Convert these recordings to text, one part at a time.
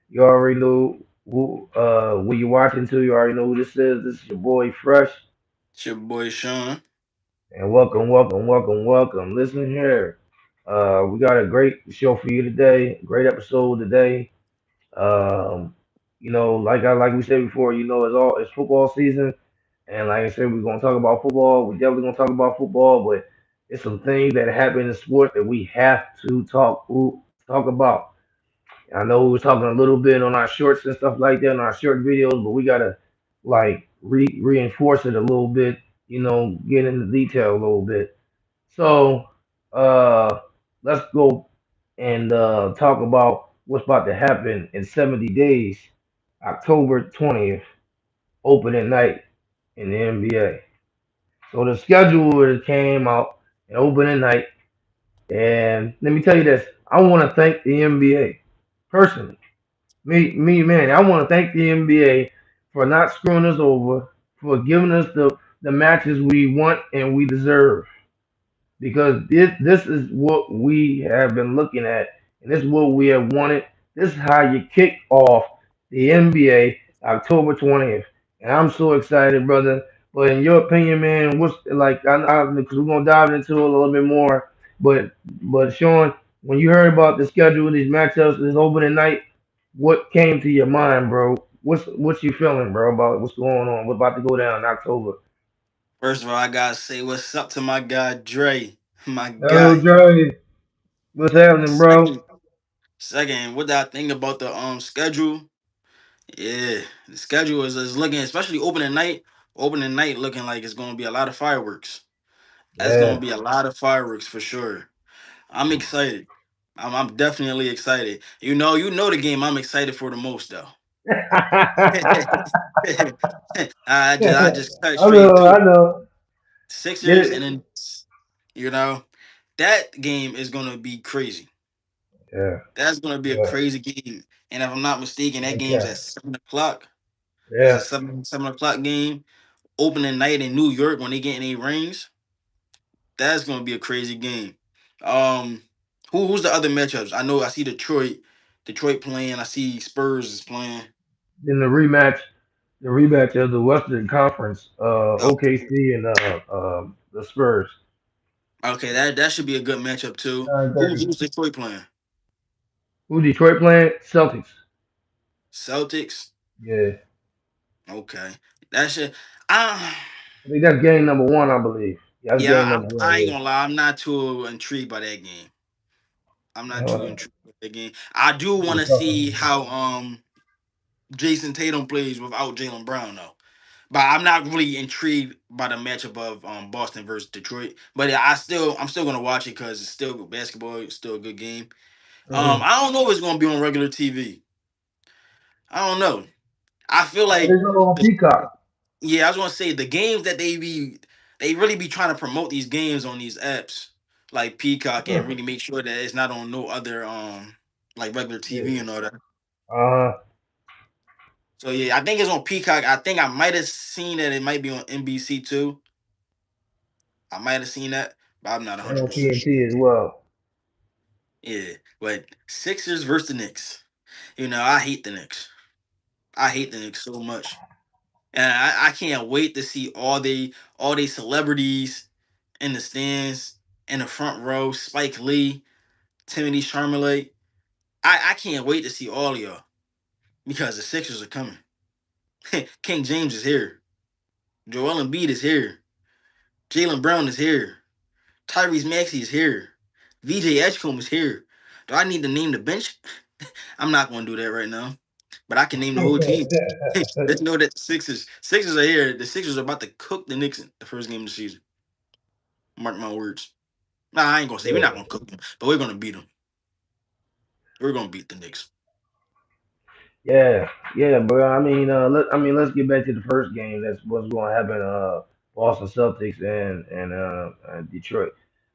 You already know who you watching to. You already know who this is. This is your boy Fresh. It's your boy Sean. And welcome, welcome, welcome, welcome. Listen here. We got a great show for you today. Great episode today. Um, like we said before, it's football season, and like I said, we're gonna talk about football. We definitely gonna talk about football, but it's some things that happen in sports that we have to talk about. I know we were talking a little bit on our shorts and stuff like that, on our short videos, but we gotta like reinforce it a little bit. Get into detail a little bit. So, uh, let's go and talk about what's about to happen in 70 days, October 20th, opening night in the NBA. So the schedule came out and opening night, and let me tell you this: I want to thank the NBA personally. Man, I want to thank the NBA for not screwing us over, for giving us the matches we want and we deserve. Because this is what we have been looking at, and this is what we have wanted. This is how you kick off the NBA October 20th, and I'm so excited, brother. But in your opinion, man, what's like? Because we're gonna dive into it a little bit more. But Sean, when you heard about the schedule, these matchups, this opening night, what came to your mind, bro? What's you feeling, bro, about what's going on? What's about to go down in October? First of all, I gotta say what's up to my guy Dre, my Hello, guy. Joey. What's happening, bro? Second, second, what did I think about the schedule? Yeah, the schedule is looking, especially opening night. Opening night looking like it's gonna be a lot of fireworks. That's gonna Yeah. be a lot of fireworks for sure. I'm excited. I'm definitely excited. You know the game I'm excited for the most though. I just cut I straight know, I to know. Get Sixers, and it? then you know that game is gonna be crazy. Yeah, That's gonna be a yeah, crazy game. And if I'm not mistaken, that game's okay. at 7 o'clock. It's a Yeah. 7 o'clock game. Opening night in New York when they get any rings. That's gonna be a crazy game. Um, who's the other matchups? I know I see Detroit playing. I see Spurs is playing. Then the rematch of the Western Conference, OKC and the Spurs. Okay, that should be a good matchup too. Who's 9:30. Detroit playing? Who Detroit playing? Celtics. Celtics. Yeah. Okay, that should. Ah, I think that's game number one, I believe. Yeah, that's yeah. game number one, I ain't yeah. gonna lie. I'm not too intrigued by that game. I'm not too Uh, intrigued by that game. I do want we're to see talking how Jason Tatum plays without Jalen Brown though. But I'm not really intrigued by the matchup of Boston versus Detroit. But I'm still gonna watch it because it's still basketball. It's still a good game. hmm I don't know if it's gonna be on regular TV. I don't know. I feel Oh, they're like on Peacock. yeah, I was gonna say the games that they really be trying to promote these games on these apps like Peacock and Hmm. really make sure that it's not on no other like regular Yeah. TV and all that. Uh, So yeah, I think it's on Peacock. I think I might have seen that it might be on NBC too. I might have seen that, but I'm not and 100 on percent sure. TNT as well. Yeah, but Sixers versus the Knicks. I hate the Knicks. I hate the Knicks so much, and I can't wait to see all they celebrities in the stands in the front row. Spike Lee, Timothy Chalamet. I can't wait to see all of y'all because the Sixers are coming. King James is here. Joel Embiid is here. Jalen Brown is here. Tyrese Maxey is here. VJ Edgecombe is here. Do I need to name the bench? I'm not going to do that right now, but I can name the whole team. Let's know that the Sixers are here. The Sixers are about to cook the Knicks in the first game of the season. Mark my words. Nah, I ain't gonna say we're not Yeah. gonna cook them, but we're gonna beat them. We're gonna beat the Knicks. Yeah, yeah, bro. Let's get back to the first game. That's what's going to happen. Boston Celtics and Detroit.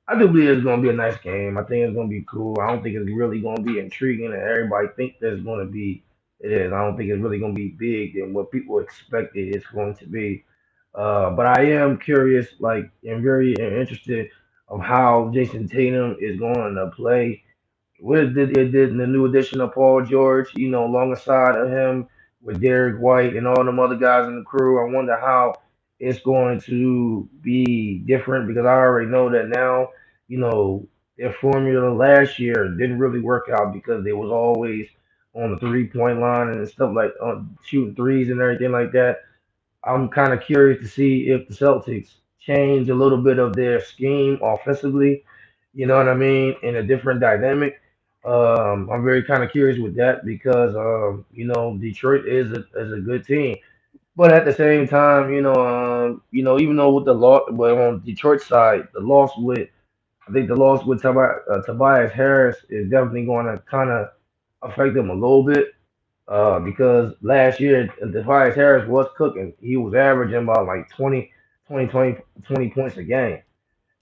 I do believe it's going to be a nice game. I think it's going to be cool. I don't think it's really going to be intriguing, and everybody think there's going to be. It is. I don't think it's really going to be big than what people expected it's going to be. But I am curious, like, and very interested of how Jason Tatum is going to play. What did the new addition of Paul George, alongside of him with Derek White and all them other guys in the crew. I wonder how it's going to be different because I already know that now, their formula last year didn't really work out because they was always on the 3 point line and stuff like shooting threes and everything like that. I'm kind of curious to see if the Celtics change a little bit of their scheme offensively. You know what I mean? In a different dynamic. I'm very kind of curious with that because Detroit is a good team, but at the same time, even though with the loss, but on Detroit side, I think the loss with Tobias Harris is definitely going to kind of affect them a little bit because last year Tobias Harris was cooking. He was averaging about like 20 points a game.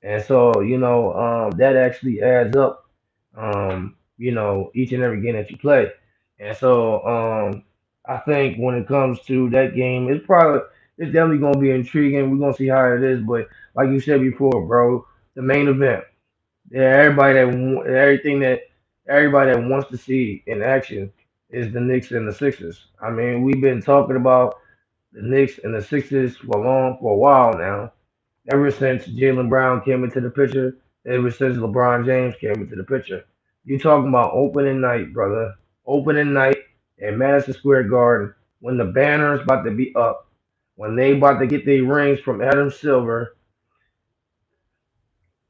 And so, that actually adds up, each and every game that you play. And so, I think when it comes to that game, it's definitely going to be intriguing. We're going to see how it is. But like you said before, bro, the main event, yeah, everybody that wants to see in action is the Knicks and the Sixers. I mean, we've been talking about the Knicks and the Sixers for a while now. Ever since Jalen Brown came into the picture, ever since LeBron James came into the picture. You talking about opening night, brother. Opening night at Madison Square Garden when the banner is about to be up, when they about to get their rings from Adam Silver,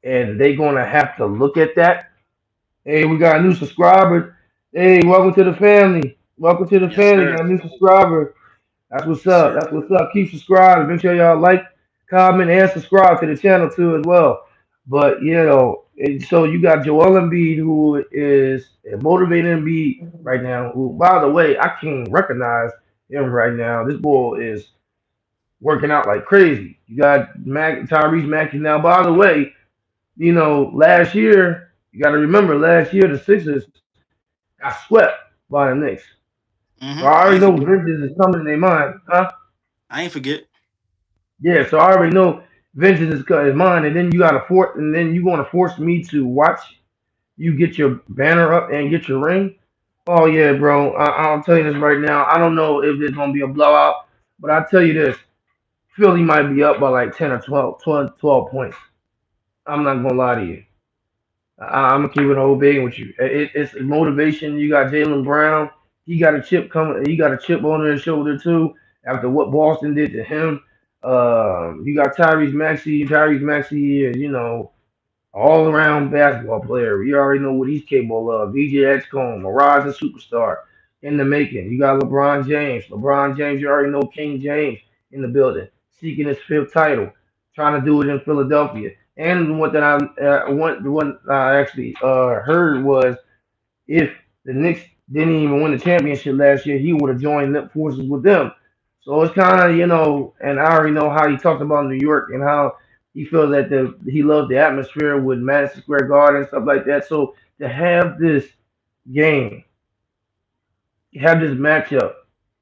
and they gonna have to look at that. Hey, we got a new subscriber. Hey, welcome to the family. Welcome to the Yes, family. sir. Got a new subscriber. That's what's Yes, up. sir. That's what's up. Keep subscribing. Make sure y'all like, comment, and subscribe to the channel too as well. But so you got Joel Embiid, who is a motivated Embiid right now. Who, by the way, I can't recognize him right now. This boy is working out like crazy. You got Tyrese Maxey now. By the way, last year you got to remember last year the Sixers got swept by the Knicks. So I already I know ain't forget. vengeance is coming in their mind, huh? I ain't forget. Yeah, so I already know vengeance is mine, and then and then you going to force me to watch you get your banner up and get your ring. Oh yeah, bro. I'll tell you this right now. I don't know if there's gonna be a blowout, but I'll tell you this: Philly might be up by like 10 or 12 points. I'm not gonna lie to you. I'm gonna keep it whole big with you. It's motivation. You got Jalen Brown. He got a chip coming. He got a chip on his shoulder too. After what Boston did to him, you got Tyrese Maxey. Tyrese Maxey is all around basketball player. We already know what he's capable of. VJ Excombe, a rising superstar in the making. You got LeBron James. LeBron James, you already know King James in the building, seeking his fifth title, trying to do it in Philadelphia. And the one I actually heard was if the Knicks didn't even win the championship last year, he would have joined up forces with them. So it's kind of and I already know how he talked about New York and how he feels that he loved the atmosphere with Madison Square Garden and stuff like that. So to have this game, have this matchup,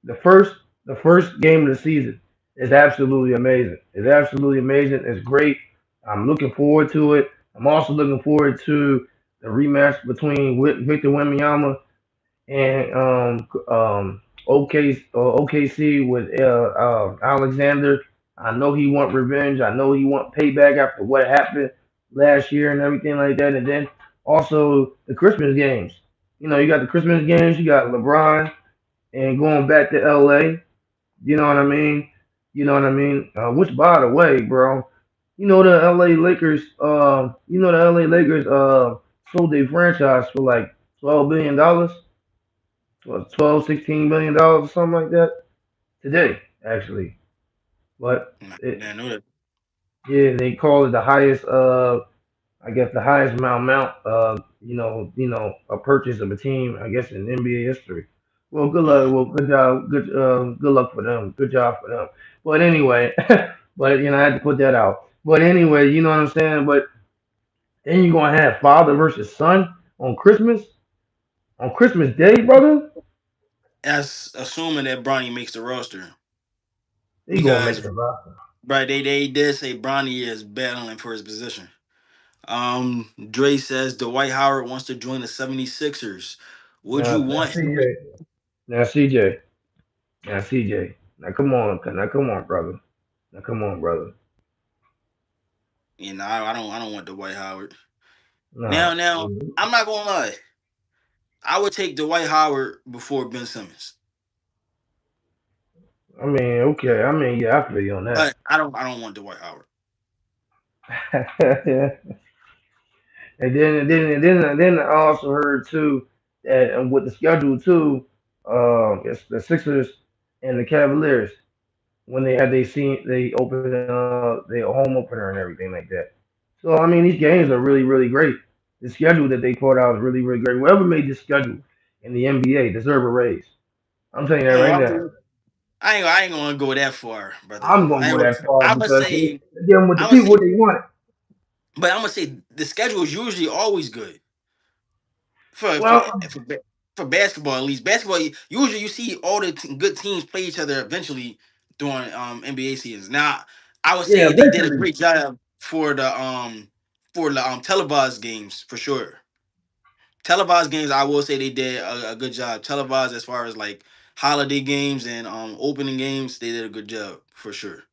the first the first game of the season is absolutely amazing. It's absolutely amazing. It's great. I'm looking forward to it. I'm also looking forward to the rematch between Victor Wembanyama and OKC with Alexander. I know he want revenge. I know he want payback after what happened last year and everything like that. And then also the Christmas games. You got the Christmas games. You got LeBron and going back to LA. You know what I mean? You know what I mean? Which, by the way, bro, the LA Lakers. The LA Lakers sold their franchise for like $12 billion, 16 billion dollars or something like that today, actually. But I know that. yeah, they call it the highest. I guess the highest amount. A purchase of a team. I guess in NBA history. Well, good luck. Mm. Well, good job. Good luck for them. Good job for them. But anyway, but I had to put that out. But anyway, you know what I'm saying. But then you're gonna have father versus son on Christmas Day, brother. That's assuming that Bronny makes the roster He gonna make because the roster. right they did say Bronny is battling for his position. Dre says Dwight Howard wants to join the 76ers. Would you Now want him? CJ, now CJ, now CJ. Now come on, brother. Now come on, brother. You know, I don't want Dwight Howard. Nah, Now, I'm not gonna lie. I would take Dwight Howard before Ben Simmons, I mean, okay. I mean, yeah, I feel you on that. but I don't want Dwight Howard. And then I also heard too that with the schedule too, it's the Sixers and the Cavaliers when they had they opened their home opener and everything like that. So I mean, these games are really really great. The schedule that they put out is really really great. Whoever made this schedule in the NBA deserve a raise. I'm telling you that right now. Well, I ain't gonna go that far, brother. I'm gonna go that far I'm gonna because they say them with the I'm gonna people say, they want. but I'm gonna say the schedule is usually always good for for Well, for, ba- for basketball at least. Basketball usually you see all the good teams play each other eventually during NBA seasons. Now I would yeah, say they did a eventually. great job for the televised games for sure. Televised games, I will say they did a good job. Televised as far as like holiday games and opening games, they did a good job for sure.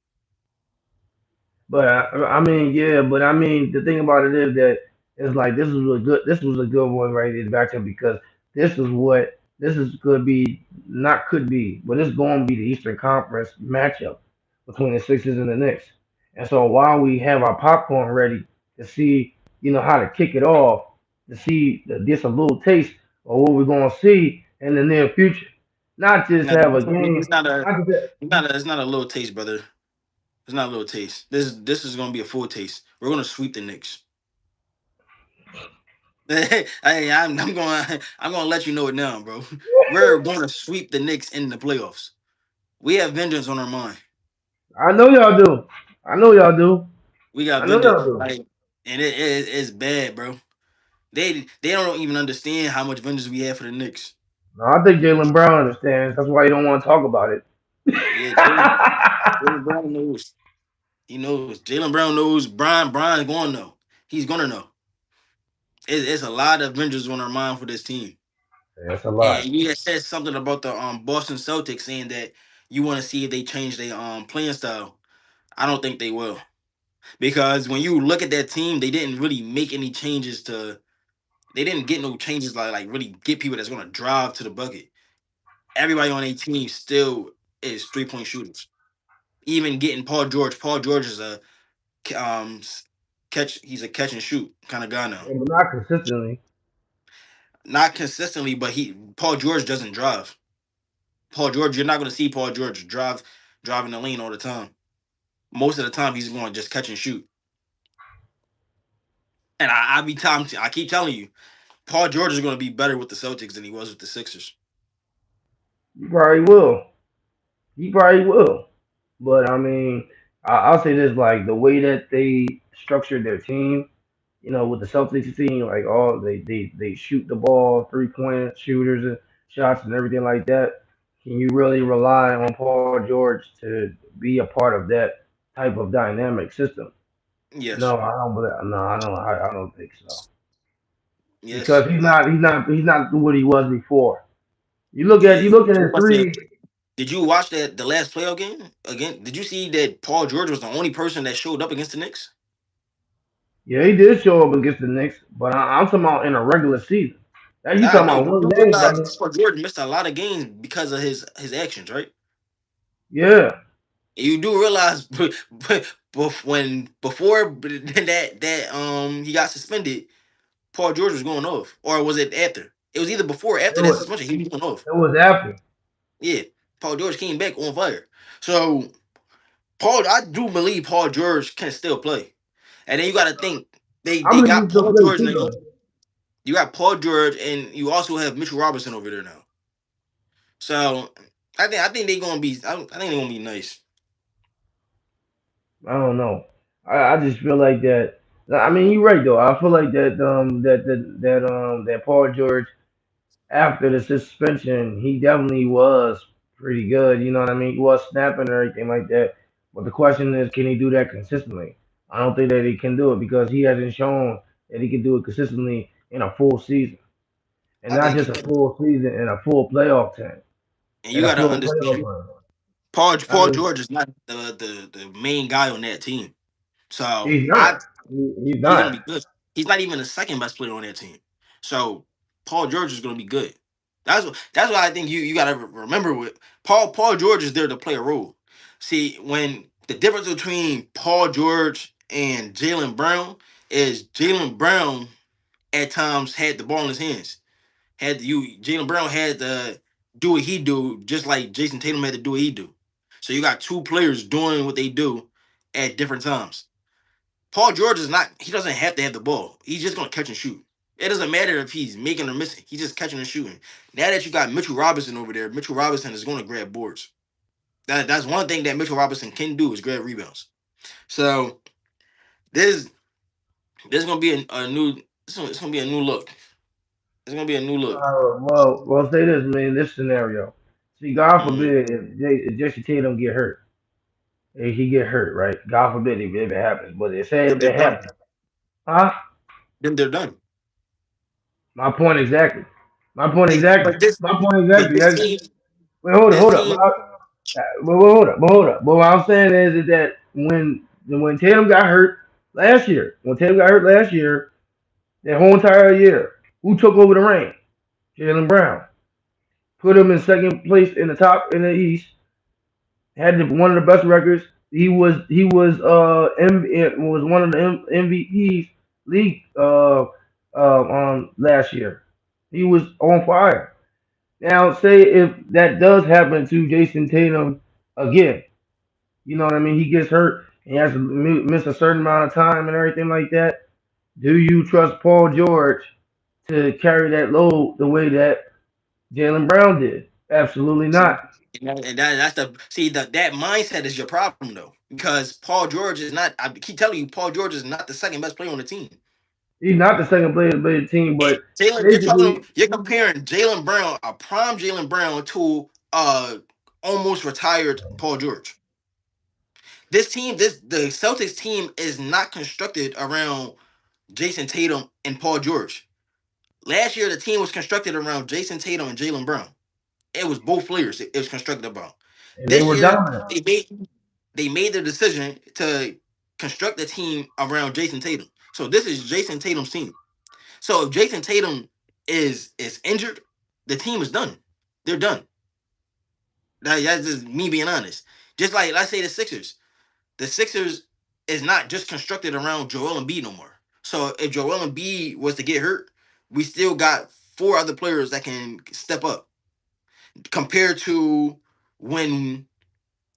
But I mean, yeah, but I mean, the thing about it is that it's like this was a good one right here back there because this is could be not could be, but it's going to be the Eastern Conference matchup between the Sixers and the Knicks. And so while we have our popcorn ready to see, how to kick it off, to see get some little taste of what we're going to see in the near future, not just Now, have a it's game, not a not just it's not a little taste, brother. It's not a little taste. This is gonna be a full taste. We're gonna sweep the Knicks. I'm gonna let you know it now, bro. We're gonna sweep the Knicks in the playoffs. We have vengeance on our mind. I know y'all do. I know y'all do. We got I know vengeance, y'all do. like, and it's bad, bro. They don't even understand how much vengeance we have for the Knicks. No, I think Jalen Brown understands. That's why he don't want to talk about it. Yeah, Jalen Brown knows. He knows. Jalen Brown knows. Brian's going to know. He's gonna know. It's a lot of vengeance on our mind for this team. That's a And lot. you had said something about the Boston Celtics saying that you want to see if they change their playing style. I don't think they will, because when you look at that team, they didn't really make any changes to. They didn't get no changes like really get people that's gonna drive to the bucket. Everybody on a team still is 3-point shooters. Even getting Paul George. Paul George is a um catch. He's a catch and shoot kind of guy now. Yeah, but not consistently. Not consistently, but he Paul George doesn't drive. Paul George, you're not going to see Paul George driving the lane all the time. Most of the time, he's going to just catch and shoot. And I keep telling you, Paul George is going to be better with the Celtics than he was with the Sixers. You probably will. You probably will. But I mean, I'll say this: like the way that they structured their team, with the Celtics team, like all they shoot the ball, 3-point shooters and shots and everything like that. Can you really rely on Paul George to be a part of that type of dynamic system? Yes, No, I don't believe. No, I don't think so. yes. Because he's not what he was before. You look at his What's the? three. Did you watch that the last playoff game again? Did you see that Paul George was the only person that showed up against the Knicks? Yeah, he did show up against the Knicks, but I'm talking about in a regular season. Now you Yeah, I talking know, about but one you game, realize brother? Paul George missed a lot of games because of his actions, right? Yeah, You do realize, when before that he got suspended, Paul George was going off, or was it after? It was either before or it after that was suspension. He was going off. it was after. Yeah, Paul George came back on fire. So I do believe Paul George can still play. And then you got to think I they believe he got still Paul plays George too, now. though. You got Paul George, and you also have Mitchell Robinson over there now. So I think they're gonna be. I think they're gonna be nice. I don't know. I just feel like that. I mean, you're right though. I feel like that Paul George after the suspension, he definitely was pretty good. You know what I mean? He was snapping and everything like that. But the question is, can he do that consistently? I don't think that he can do it because he hasn't shown that he can do it consistently in a full season, and I not think just he a can. full season and a full playoff team And you and a got to full playoff understand, run. I Paul mean, George is not the main guy on that team. So he's not. He's he's gonna not. be good. He's not even the second best player on that team. So Paul George is gonna be good. That's what I think you gotta remember with Paul George is there to play a role. See, when the difference between Paul George and Jalen Brown is Jalen Brown at times had the ball in his hands. Had you Jalen Brown had to do what he do, just like Jason Tatum had to do what he do. So you got two players doing what they do at different times. Paul George is not. He doesn't have to have the ball. He's just gonna catch and shoot. It doesn't matter if he's making or missing. He's just catching and shooting. Now that you got Mitchell Robinson over there, Mitchell Robinson is going to grab boards. That's one thing that Mitchell Robinson can do is grab rebounds. So this there's gonna be a new. It's gonna be a new look. It's gonna be a new look. Well, say this, man. This scenario. See, God Mm-hmm. forbid if Jason Tatum get hurt, if he get hurt, right? God forbid if it happens, but it say Then if they're it done. happens, huh? Then they're done. My point exactly. My point They, exactly. but this My point but exactly. this team Wait, hold up, this hold up. team But hold up. But what I'm saying is that when Tatum got hurt last year, that whole entire year, who took over the reign? Jalen Brown. Put him in second place in the top in the East. Had one of the best records. He was one of the MVPs league last year. He was on fire. Now, say if that does happen to Jason Tatum again, you know what I mean? He gets hurt and he has to miss a certain amount of time and everything like that. Do you trust Paul George to carry that load the way that Jalen Brown did? Absolutely see, not. that's the see that mindset is your problem though, because Paul George is not. I keep telling you, Paul George is not the second best player on the team. He's not the second player to play the team, And but Jalen, basically, you're comparing Jalen Brown, a prime Jalen Brown, to almost retired Paul George. The Celtics team is not constructed around Jason Tatum and Paul George. Last year, the team was constructed around Jason Tatum and Jalen Brown. It was both players. It was constructed about. and they This were year, dominant. they made the decision to construct the team around Jason Tatum. So this is Jason Tatum's team. So if Jason Tatum is injured, the team is done. They're done. That's just me being honest. Just like let's say the Sixers. The Sixers is not just constructed around Joel Embiid no more. So if Joel Embiid was to get hurt, we still got four other players that can step up compared to when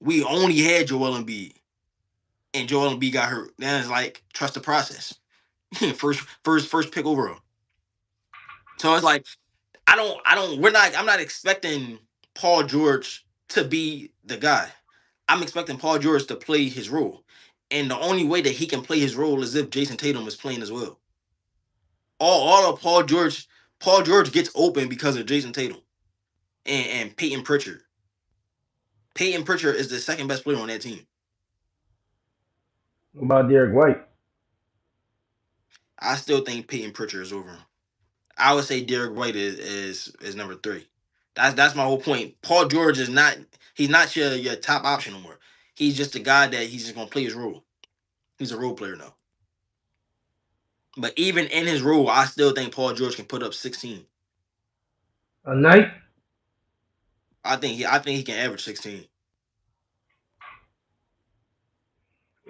we only had Joel Embiid and Joel Embiid got hurt. Then it's like trust the process. First pick overall. So it's like I'm not expecting Paul George to be the guy. I'm expecting Paul George to play his role. And the only way that he can play his role is if Jason Tatum is playing as well. All of Paul George gets open because of Jason Tatum and Peyton Pritchard. Peyton Pritchard is the second best player on that team. What about Derek White? I still think Peyton Pritchard is over him. I would say Derek White is number three. That's my whole point. Paul George is not he's not your top option no more. He's just a guy that he's just gonna play his role. He's a role player now. But even in his role, I still think Paul George can put up 16. A night? I think he can average 16.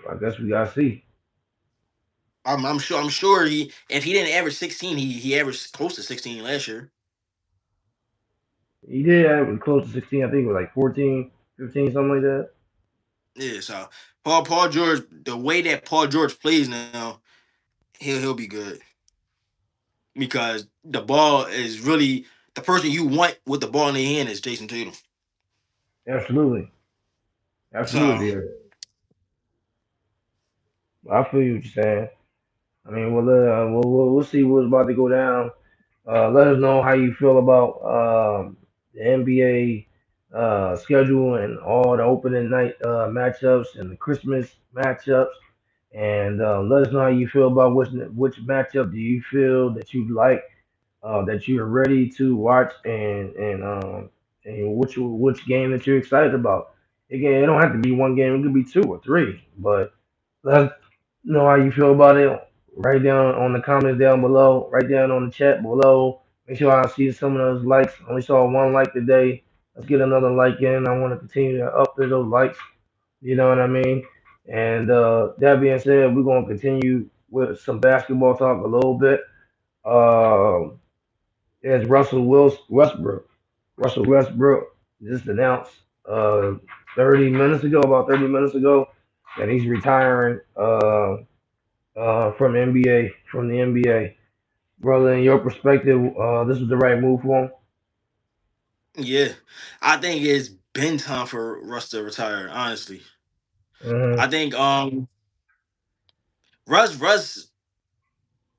I guess we gotta see. I'm sure he if he didn't average 16, he averaged close to 16 last year. He did have close to 16. I think it was like 14, 15, something like that. Yeah, so Paul George, the way that Paul George plays now, he'll be good because the ball is really the person you want with the ball in their hand is Jason Tatum. Absolutely. So Absolutely. Yeah. I feel you what you're saying. I mean, we'll see what's about to go down. Let us know how you feel about the NBA schedule and all the opening night matchups and the Christmas matchups. and let us know how you feel about which matchup do you feel that you like, that you're ready to watch, and which game that you're excited about. Again, it don't have to be one game; it could be two or three. But let us know how you feel about it. Write down on the comments down below. Write down on the chat below. Make sure I see some of those likes. I only saw one like today. Let's get another like in. I want to continue to up those likes. You know what I mean? And that being said, we're gonna continue with some basketball talk a little bit. Um, as Russell Westbrook just announced 30 minutes ago, about 30 minutes ago, that he's retiring from the NBA. Brother, in your perspective, this was the right move for him. Yeah, I think it's been time for Russ to retire. Honestly, Hmm. I think Russ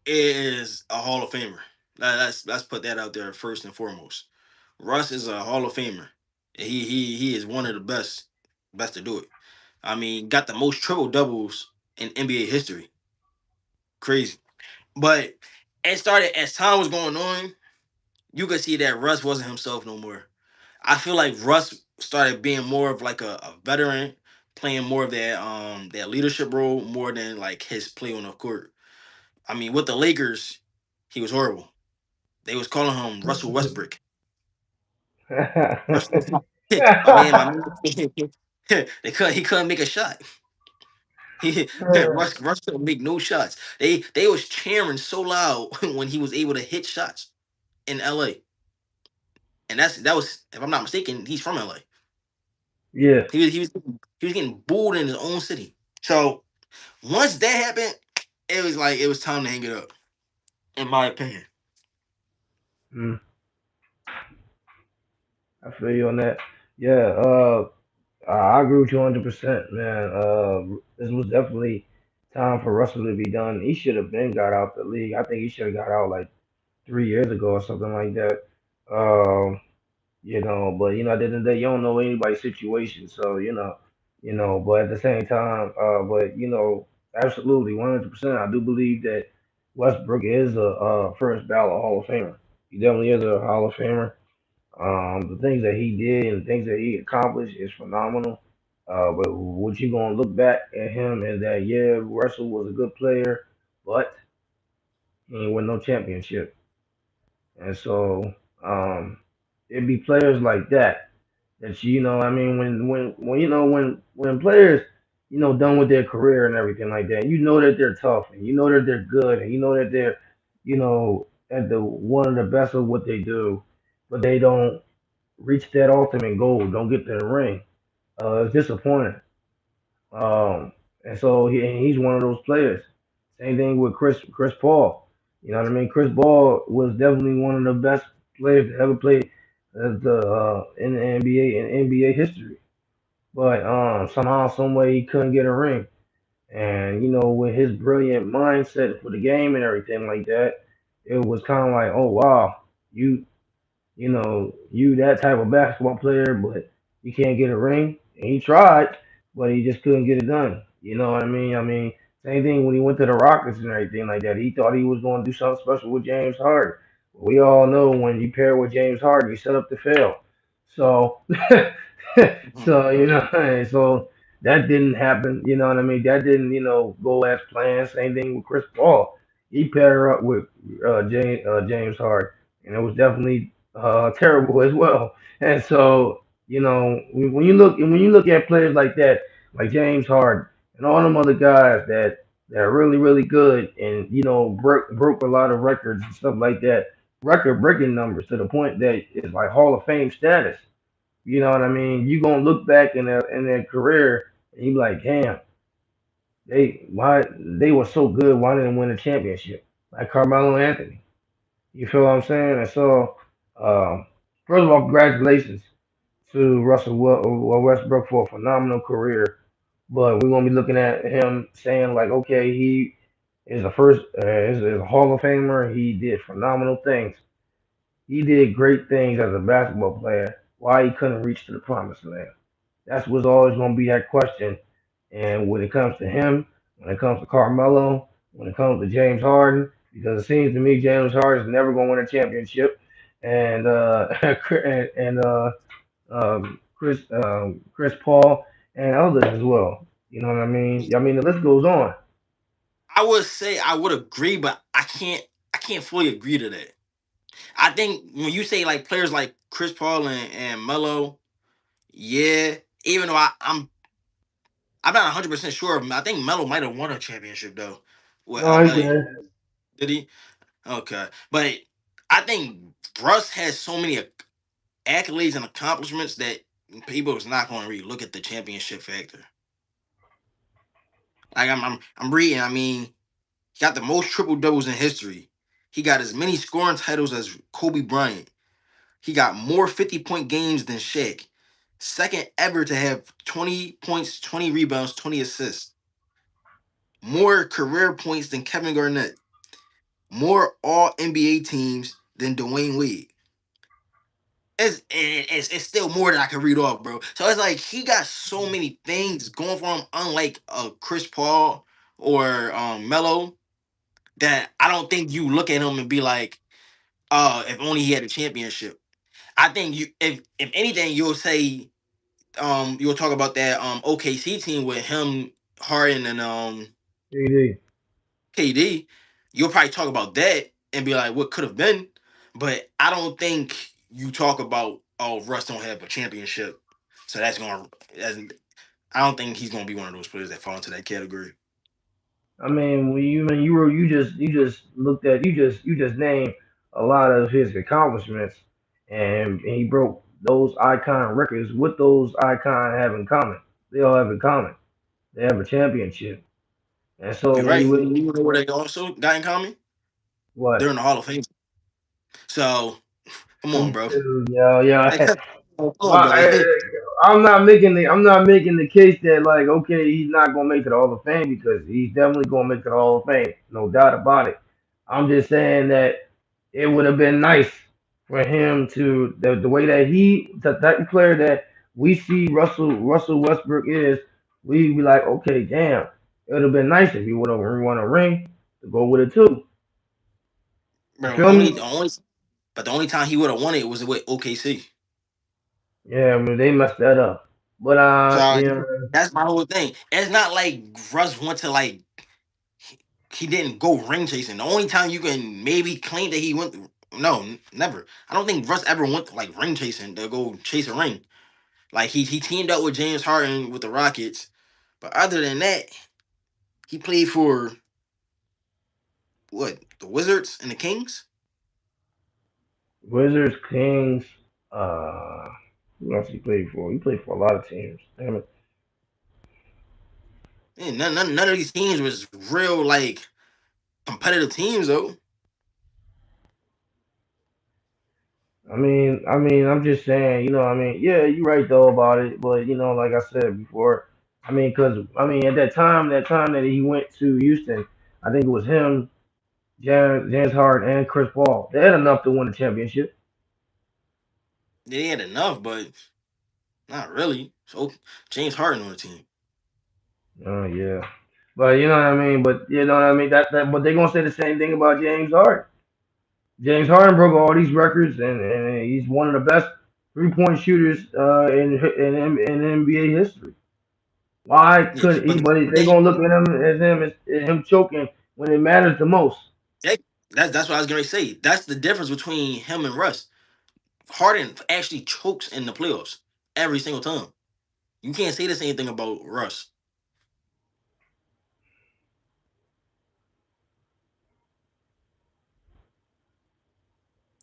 is a Hall of Famer. Let's put that out there first and foremost. Russ is a Hall of Famer. He is one of the best to do it. I mean, got the most triple doubles in NBA history. Crazy. But it started as time was going on. You could see that Russ wasn't himself no more. I feel like Russ started being more of like a veteran, playing more of that leadership role more than like his play on the court. I mean, with the Lakers, he was horrible. They was calling him Russell Westbrook. Russell, my man, he couldn't make a shot. He Russ couldn't make no shots. They was cheering so loud when he was able to hit shots in LA. And that was, if I'm not mistaken, he's from LA. Yeah. He was getting booed in his own city. So once that happened, it was like it was time to hang it up, in my opinion. Mm, I feel you on that. Yeah. I agree with you 100%, man. This was definitely time for Russell to be done. He should have been got out the league. I think he should have got out like 3 years ago or something like that. Um, but at the end of the day, you don't know anybody's situation, so But at the same time, absolutely, 100%. I do believe that Westbrook is a first ballot Hall of Famer. He definitely is a Hall of Famer. The things that he did and the things that he accomplished is phenomenal. But what you gonna look back at him is that yeah, Russell was a good player, but he ain't win no championship. And so it'd be players like that I mean when players done with their career and everything like that, you know that they're tough and you know that they're good and you know that they're at the one of the best of what they do, but they don't reach that ultimate goal, don't get to the ring. It's disappointing. Um, and he's one of those players. Same thing with Chris Paul. You know what I mean? Chris Paul was definitely one of the best players to ever play in the NBA in NBA history. But somehow, some way, he couldn't get a ring. And with his brilliant mindset for the game and everything like that, it was kind of like, oh wow, you you that type of basketball player, but you can't get a ring. And he tried, but he just couldn't get it done. You know what I mean? I mean, same thing when he went to the Rockets and everything like that. He thought he was going to do something special with James Harden. We all know when you pair with James Harden, you set up to fail. So, Mhm. so that didn't happen. You know what I mean? That didn't, go as planned. Same thing with Chris Paul. He paired up with James Harden, and it was definitely terrible as well. And so, when you look at players like that, like James Harden and all them other guys that are really really good and broke a lot of records and stuff like that, record breaking numbers to the point that it's like Hall of Fame status. You know what I mean? You gonna look back in their career and you be like, damn, they were so good. Why didn't they win a championship? Like Carmelo Anthony. You feel what I'm saying? And so, um, first of all, congratulations to Westbrook for a phenomenal career. But we're gonna be looking at him saying like, okay, he is a Hall of Famer. He did phenomenal things. He did great things as a basketball player. Why he couldn't reach to the promised land? That's what's always gonna be that question. And when it comes to him when it comes to Carmelo, when it comes to James Harden, because it seems to me James Harden is never going to win a championship, and and Chris Paul and others as well. You know what I mean? I mean the list goes on. I would say I would agree, but I can't fully agree to that. I think when you say like players like Chris Paul and Melo, yeah. Even though I'm not 100% sure of him. I think Melo might have won a championship though. With No, he LA. did. Did he? Okay. But I think Russ has so many accolades and accomplishments that people is not going to really look at the championship factor. Like I'm reading. I mean, he got the most triple doubles in history. He got as many scoring titles as Kobe Bryant. He got more 50-point games than Shaq. Second ever to have 20 points, 20 rebounds, 20 assists. More career points than Kevin Garnett. More All NBA teams than Dwayne Wade. It's still more than I can read off, bro. So it's like he got so many things going for him, unlike Chris Paul or Melo, that I don't think you look at him and be like, if only he had a championship. I think you, if anything, you'll talk about that OKC team with him, Harden, and KD. KD. You'll probably talk about that and be like, what could have been. But I don't think you talk about, oh, Russ don't have a championship, so that's going. That's, I don't think he's going to be one of those players that fall into that category. I mean, when you were you just looked at you just named a lot of his accomplishments, and he broke those icon records. What those icon have in common? They all have in common. They have a championship. And so You're when right. you You know what they also got in common? They're what? in the Hall of Fame. So come on, bro. Yo, yo, Like, come on, Well, brother. I'm not making the case that like okay he's not gonna make it to the Hall of Fame because he's definitely gonna make it to the Hall of Fame, no doubt about it. I'm just saying that it would have been nice for him to the way that the type of player that we see Russell Westbrook is. We be like okay damn it would have been nice if he would have won a ring to go with it too. You Bro, feel me? the only time he would have won it was with OKC. Yeah, I mean they messed that up, but So yeah. that's my whole thing. It's not like Russ went to like he didn't go ring chasing. The only time you can maybe claim that he went, no, never. I don't think Russ ever went like ring chasing to go chase a ring. Like he teamed up with James Harden with the Rockets, but other than that, he played for what, the Wizards and the Kings. Wizards, Kings, uh, who else he played for? He played for a lot of teams. Damn it. And none of these teams was real like competitive teams though. I'm just saying, yeah, you're right though about it, but like I said before, at that time that he went to Houston, I think it was him, James Harden, and Chris Paul. They had enough to win the championship. They had enough, but not really. So James Harden on the team. Oh yeah, but you know what I mean. But you know what I mean. But they're gonna say the same thing about James Harden. James Harden broke all these records, and he's one of the best 3-point shooters in NBA history. Why Yeah, could he? but But they gonna look at him choking when it matters the most. that's what I was gonna say. That's the difference between him and Russ. Harden actually chokes in the playoffs every single time. You can't say the same thing about Russ.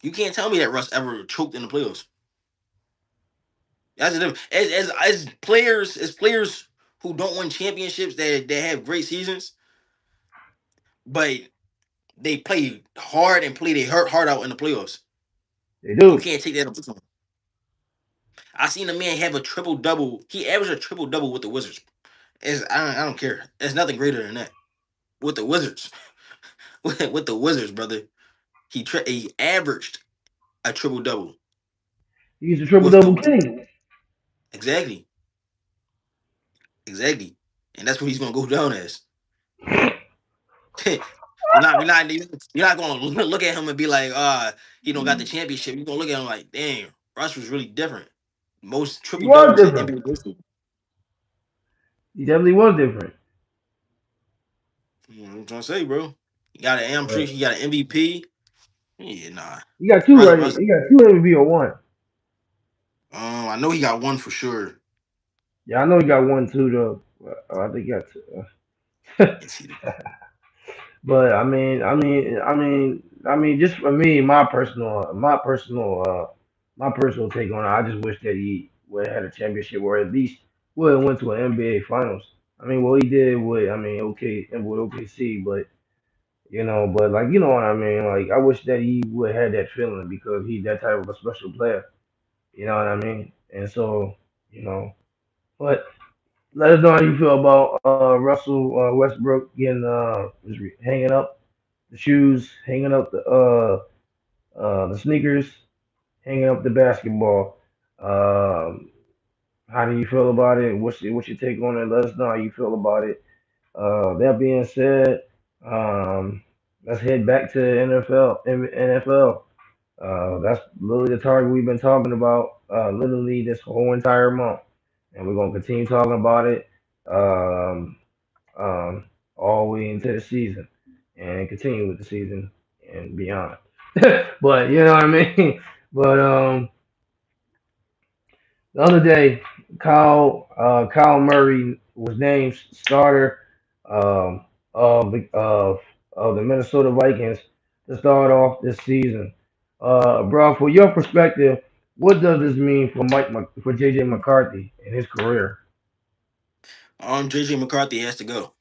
You can't tell me that Russ ever choked in the playoffs. That's the difference. As players who don't win championships that have great seasons, but they play hard and play their heart out in the playoffs. They You do. can't take that away from him. I seen a man have a triple double. He averaged a triple double with the Wizards. I don't care. There's nothing greater than that with the Wizards. With the Wizards, brother. He averaged a triple double He's a triple with the double Wizards. king. Exactly, exactly, and that's what he's gonna go down as. you're not gonna look at him and be like, he don't got the championship. You're gonna look at him like, damn, Russ was really different. Most He triple was doubles in different. NBA history. He definitely was different. You know what I'm trying to say, bro. You got an I'm sure But he got an MVP. Yeah, nah. he got two Russ, ready. Russ, He got two MVP or one. I know he got one for sure. Yeah, I know he got one too though. I think he got two. Let's see. But just for me, my personal take on it, I just wish that he would have had a championship or at least would have went to an NBA Finals. I mean, well, he did with, okay, and with OKC, but but like you know what I mean. Like I wish that he would have had that feeling because he's that type of a special player. You know what I mean? And so, you know, but let us know how you feel about Russell Westbrook getting hanging up the shoes, hanging up the sneakers, hanging up the basketball. Um, how do you feel about it? What's your take on it? Let us know how you feel about it. That being said, um, let's head back to the NFL. That's literally the target we've been talking about literally this whole entire month, and we're gonna continue talking about it um, um, all the way into the season and continue with the season and beyond. But you know what I mean. But the other day, Kyle Murray was named starter um, of the Minnesota Vikings to start off this season. Bro, for your perspective, what does this mean for for JJ McCarthy and his career? JJ McCarthy has to go.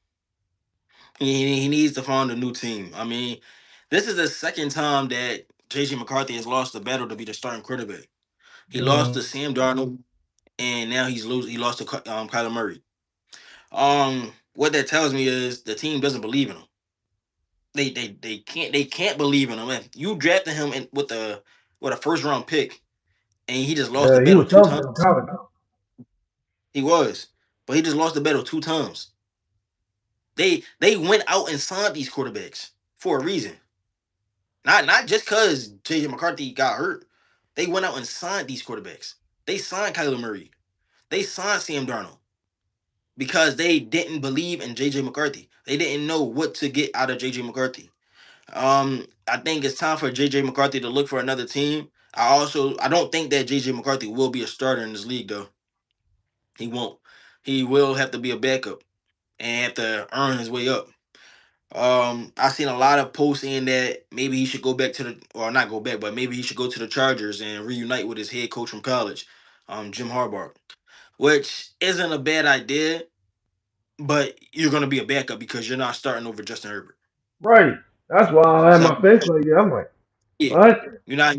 He needs to find a new team. I mean, this is the second time that JJ McCarthy has lost the battle to be the starting quarterback. He lost Mhm. to Sam Darnold, and now he lost to Kyler Murray. What that tells me is the team doesn't believe in him. They can't believe in him. If you drafted him with a first round pick, and he just lost the Yeah, he battle was two tough in times. college. He was, but he just lost the battle two times. They went out and signed these quarterbacks for a reason. Not just because JJ McCarthy got hurt. They went out and signed these quarterbacks. They signed Kyler Murray. They signed Sam Darnold because they didn't believe in JJ McCarthy. They didn't know what to get out of JJ McCarthy. I think it's time for JJ McCarthy to look for another team. I don't think that JJ McCarthy will be a starter in this league though. He won't. He will have to be a backup and have to earn his way up. I've seen a lot of posts saying that maybe he should go back to or not go back, but maybe he should go to the Chargers and reunite with his head coach from college, Jim Harbaugh, which isn't a bad idea, but you're gonna be a backup because you're not starting over Justin Herbert. Right. That's why I had So my face like that. I'm like, yeah, what? you're not.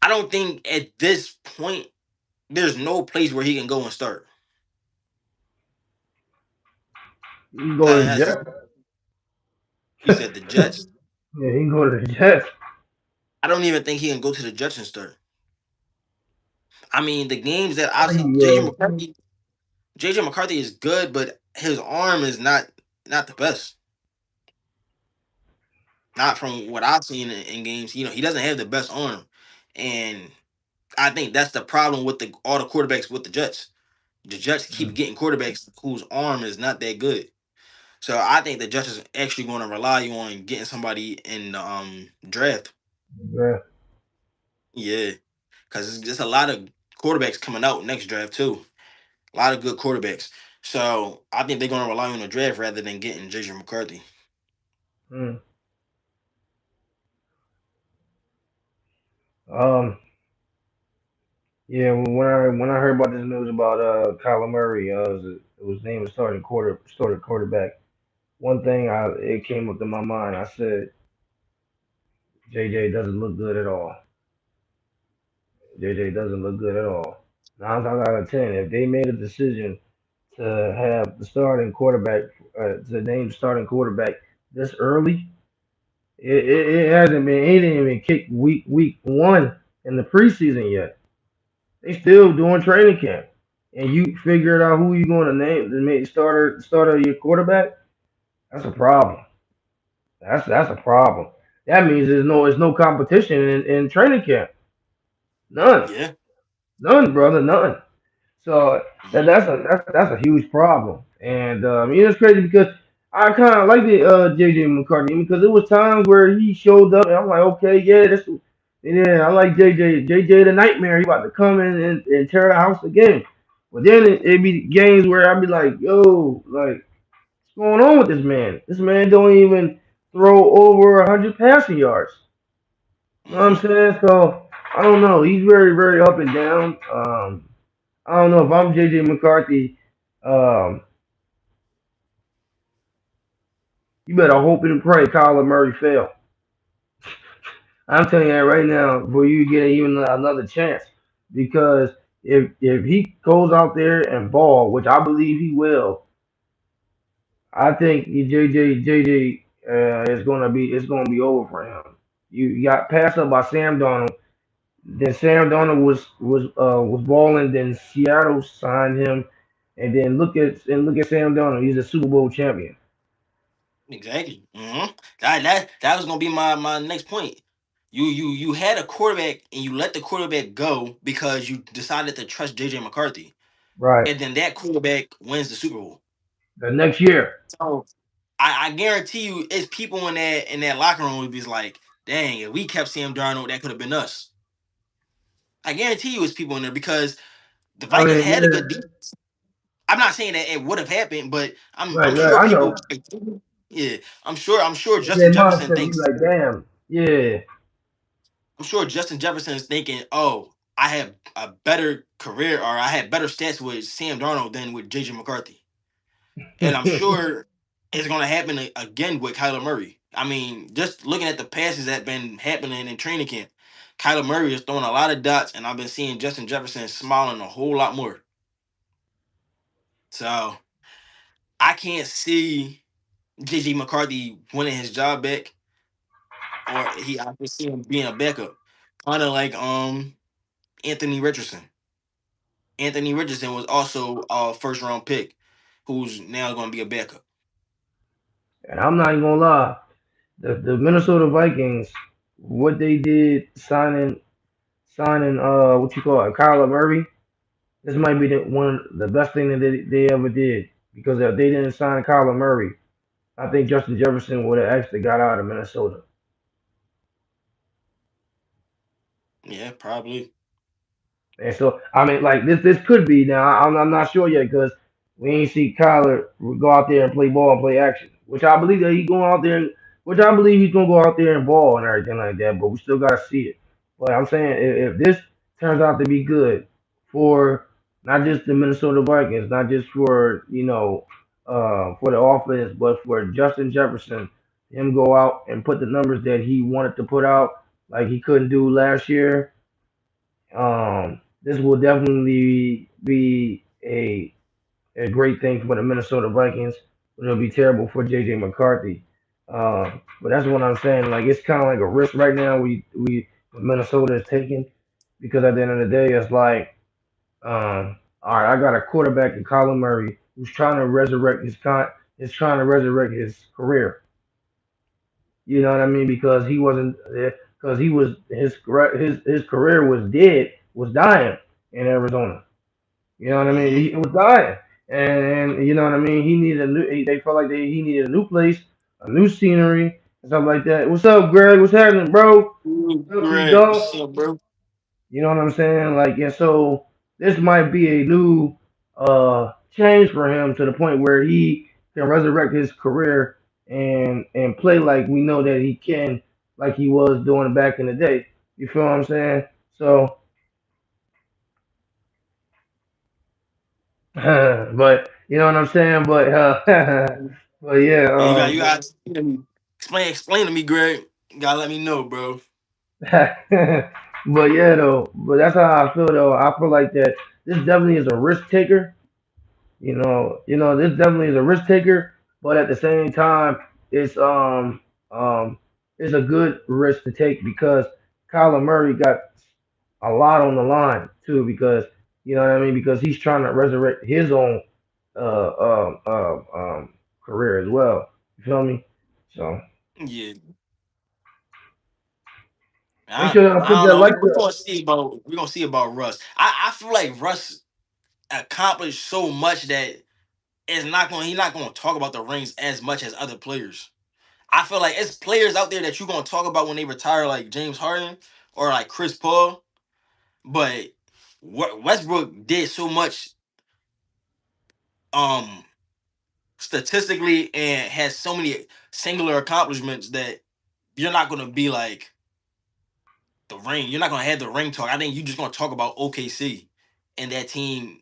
I don't think at this point there's no place where he can go and start. You can go to the Jets. You said the Jets. Yeah, he can go to the Jets. I don't even think he can go to the Jets and start. I mean, the games that I I've think seen, he will. JJ McCarthy is good, but his arm is not the best. Not from what I've seen in games. He doesn't have the best arm, and I think that's the problem with all the quarterbacks with the Jets. The Jets keep getting quarterbacks whose arm is not that good. So I think the Jets is actually going to rely on getting somebody in the draft. Yeah. Yeah, because there's just a lot of quarterbacks coming out next draft too. A lot of good quarterbacks. So I think they're going to rely on the draft rather than getting JJ McCarthy. Mm. Um. Yeah. When I heard about this news about Kyler Murray, it was named starting quarterback. One thing it came up to my mind. I said JJ doesn't look good at all. JJ doesn't look good at all. 9 times out of 10, if they made a decision to have the starting quarterback, to name the starting quarterback this early, it hasn't been. He didn't even kick week 1 in the preseason yet. They still doing training camp, and you figured out who you going to name to make starter your quarterback. That's a problem. That's a problem. That means there's no competition in training camp. None. Yeah. None, brother. None. So Mhm. that's a huge problem. And it's crazy because I kind of like the JJ McCarthy because there was times where he showed up and I'm like, okay, yeah, yeah, I like JJ. JJ the Nightmare. He about to come in and tear the house again. But then it be games where I'd be like, yo, like what's going on with this man? This man don't even throw over 100 passing yards. You know what I'm Mhm. saying? So I don't know. He's very, very up and down. I don't know if I'm JJ McCarthy. Um, you better hope and pray Kyler Murray fail. I'm telling you that right now before you get even another chance. Because if he goes out there and ball, which I believe he will, I think JJ is gonna be over for him. You got passed up by Sam Donald. Then Sam Donald was balling. Then Seattle signed him, and then look at Sam Donald. He's a Super Bowl champion. Exactly. That was gonna be my next point. You had a quarterback and you let the quarterback go because you decided to trust JJ McCarthy, Right. and then that quarterback wins the Super Bowl. The next year. So I guarantee you, it's people in that locker room would be like, "Dang, if we kept Sam Darnold, that could have been us." I guarantee you, it's people in there because the I Vikings mean, had a yeah, good defense. I'm not saying that it would have happened, but I'm right. sure I know. people. Yeah, I'm sure Their Justin Jefferson mindset be thinks. like, damn, yeah. I'm sure Justin Jefferson is thinking, "Oh, I have a better career, or I had better stats with Sam Darnold than with JJ McCarthy." And I'm sure it's going to happen again with Kyler Murray. I mean, just looking at the passes that been happening in training camp, Kyler Murray is throwing a lot of dots, and I've been seeing Justin Jefferson smiling a whole lot more. So I can't see JJ McCarthy winning his job back, or I can see him being a backup, kind of like Anthony Richardson. Anthony Richardson was also a first round pick, who's now going to be a backup. And I'm not even gonna lie. The Minnesota Vikings, what they did signing what you call it, Kyler Murray. This might be the best thing that they ever did because if they didn't sign Kyler Murray, I think Justin Jefferson would have actually got out of Minnesota. Yeah, probably. And so, I mean, like this could be now. I'm not sure yet because we ain't see Kyler go out there and play ball and play action, which I believe that he's going out there, which I believe he's gonna go out there and ball and everything like that. But we still gotta see it. But I'm saying if this turns out to be good for not just the Minnesota Vikings, not just for for the offense, but for Justin Jefferson, him go out and put the numbers that he wanted to put out, like he couldn't do last year. This will definitely be a great thing for the Minnesota Vikings. But it'll be terrible for JJ McCarthy. But that's what I'm saying. Like it's kind of like a risk right now. Minnesota is taking because at the end of the day, it's like, all right, I got a quarterback in Colin Murray who's trying to resurrect is trying to resurrect his career. You know what I mean? Because he wasn't because he was his career was dead, was dying in Arizona. You know what I mean? Mm-hmm. He was dying, and you know what I mean. He needed a new. They felt like he needed a new place, a new scenery, and stuff like that. What's up, Greg? What's happening, bro? What's up, big Greg, dog? what's up, bro? You know what I'm saying? Like, and so this might be a new change for him to the point where he can resurrect his career and play like we know that he can, like he was doing back in the day. You feel what I'm saying? So, but you know what I'm saying? But but yeah, Yeah, you got explain to me, Greg. You gotta let me know, bro. but yeah though. But that's how I feel though. I feel like that this definitely is a risk taker. This definitely is a risk taker, but at the same time, it's um um it's a good risk to take because Kyler Murray got a lot on the line too because you know what I mean because he's trying to resurrect his own uh um um, um career as well. You feel me? So Yeah, make sure y'all put I don't that know. like We're gonna see about Russ. I feel like Russ accomplished so much that he's not gonna talk about the rings as much as other players. I feel like it's players out there that you're gonna talk about when they retire, like James Harden or like Chris Paul. But what Westbrook did so much um statistically and has so many singular accomplishments that you're not gonna be like the ring. You're not gonna have the ring talk. I think you're just gonna talk about OKC and that team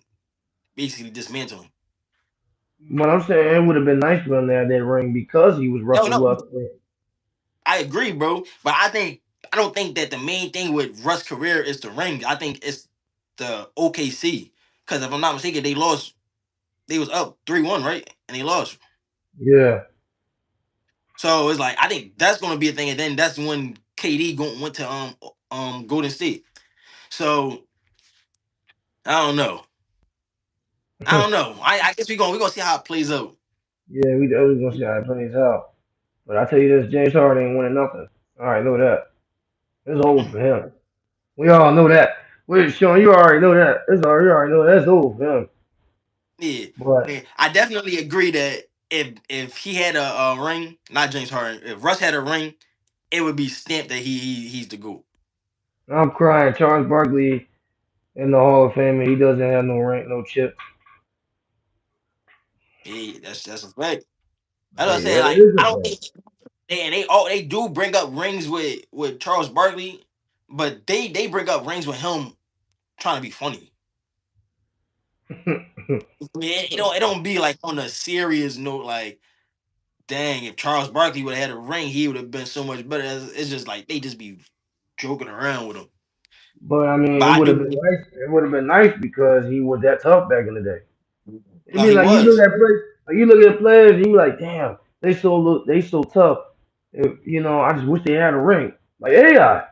basically dismantling. what I'm saying. It would have been nice for him to have that ring because he was No, Russell no, Westbrook. I agree, bro. But I don't think that the main thing with Russ' career is the ring. I think it's the OKC. Because if I'm not mistaken, they lost. They was up 3-1, right? And they lost. Yeah. So it's like I think that's gonna be a thing. And then that's when KD went to Golden State. So I don't know. I don't know. I guess we gonna see how it plays out. Yeah, we always gonna see how it plays out. But I tell you this, James Harden ain't winning nothing. All right, know that. It's over for him. We all know that. Wait, Sean, you already know that. You already know that's over for him. Yeah, But yeah. I definitely agree that if he had a ring, not James Harden, if Russ had a ring, it would be stamped that he's the GOAT. I'm crying. Charles Barkley in the Hall of Fame, and he doesn't have no rank, no chip. Yeah, that's a fact. That's what I'm Hey, saying. that Like is I a don't think they do bring up rings with Charles Barkley, but they bring up rings with him trying to be funny. fact. It don't be like on a serious note. Like dang, if Charles Barkley would have had a ring, he would have been so much better. It's just like they just be joking around with him. But I mean, But it I would have do been think nice. It would have been nice because he was that tough back in the day. I no, mean, he like you look was. at play, like you look at players, and you like, damn, they so tough. I just wish they had a ring. Like AI.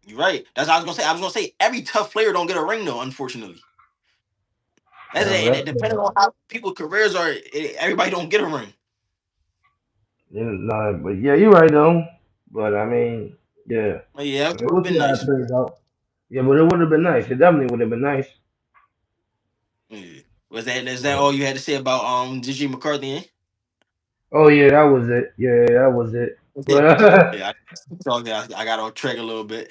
You're right. That's what I was gonna say. I was gonna say every tough player don't get a ring though. Unfortunately, that's Yeah, it. but And that's it depending on how people's careers are, everybody don't get a ring. nah, but yeah, you're right though. But I mean, yeah, But yeah, I it mean, would have we'll been see how it nice. plays out. Yeah, but it would have been nice. It definitely would have been nice. Yeah. Was that is that But, all you had to say about DJ McCarthy? Eh? oh yeah, that was it. Yeah, that was it. Yeah, But yeah. I got on track a little bit.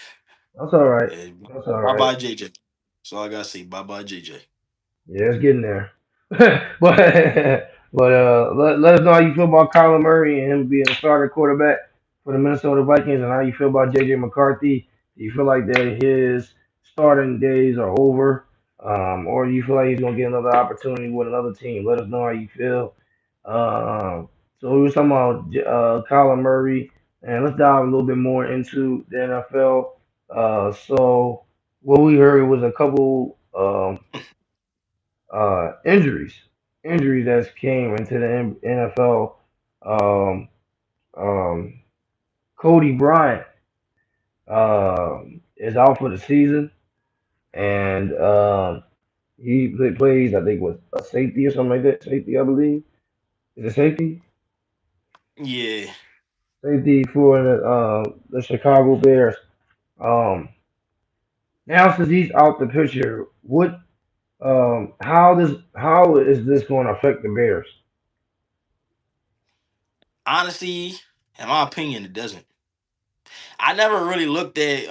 that's all right. Yeah, That's all bye right. bye JJ. That's all I gotta say. Bye bye JJ. Yeah, it's getting there. Let us know how you feel about Kyler Murray and him being a starter quarterback for the Minnesota Vikings, and how you feel about JJ McCarthy. Do you feel like that his starting days are over, or do you feel like he's gonna get another opportunity with another team? Let us know how you feel. Um, so we were talking about Kyler Murray, and let's dive a little bit more into the NFL. So what we heard was a couple. Injuries, injuries that came into the NFL. Um, um, Cody Bryant is out for the season, and plays. I think was a safety or something like that. Safety, I believe. Is it safety? Yeah. Safety for the Chicago Bears. Um, Now since he's out the picture, how is this going to affect the Bears? Honestly, in my opinion, it doesn't. I never really looked at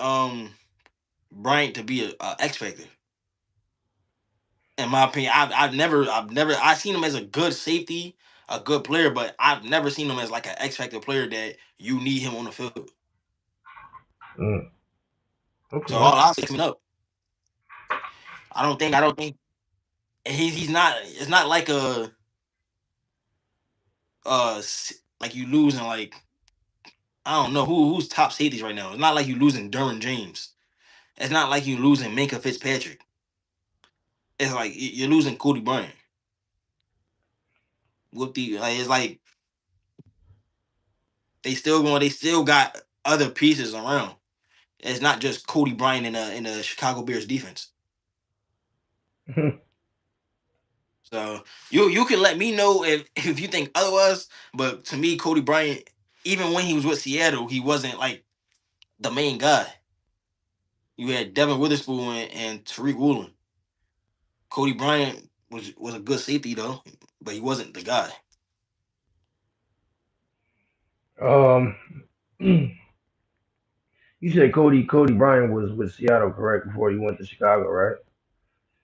Bryant to be a X factor. In my opinion, I've seen him as a good safety, a good player, but I've never seen him as like an X factor player that you need him on the field. Mm, So okay. all I'll say coming up, I don't think he's not. It's not like like you losing like I don't know who's top safeties right now. It's not like you losing Derwin James. It's not like you losing Minka Fitzpatrick. It's like you're losing Cody Bryant. With the like, it's like they still got other pieces around. It's not just Cody Bryant in the Chicago Bears defense. So you can let me know if you think otherwise. But to me, Cody Bryant, even when he was with Seattle, he wasn't like the main guy. You had Devin Witherspoon and Tariq Woolen. Cody Bryant was a good safety though, but he wasn't the guy. Um, you said Cody Bryant was with Seattle, correct? Before he went to Chicago, right?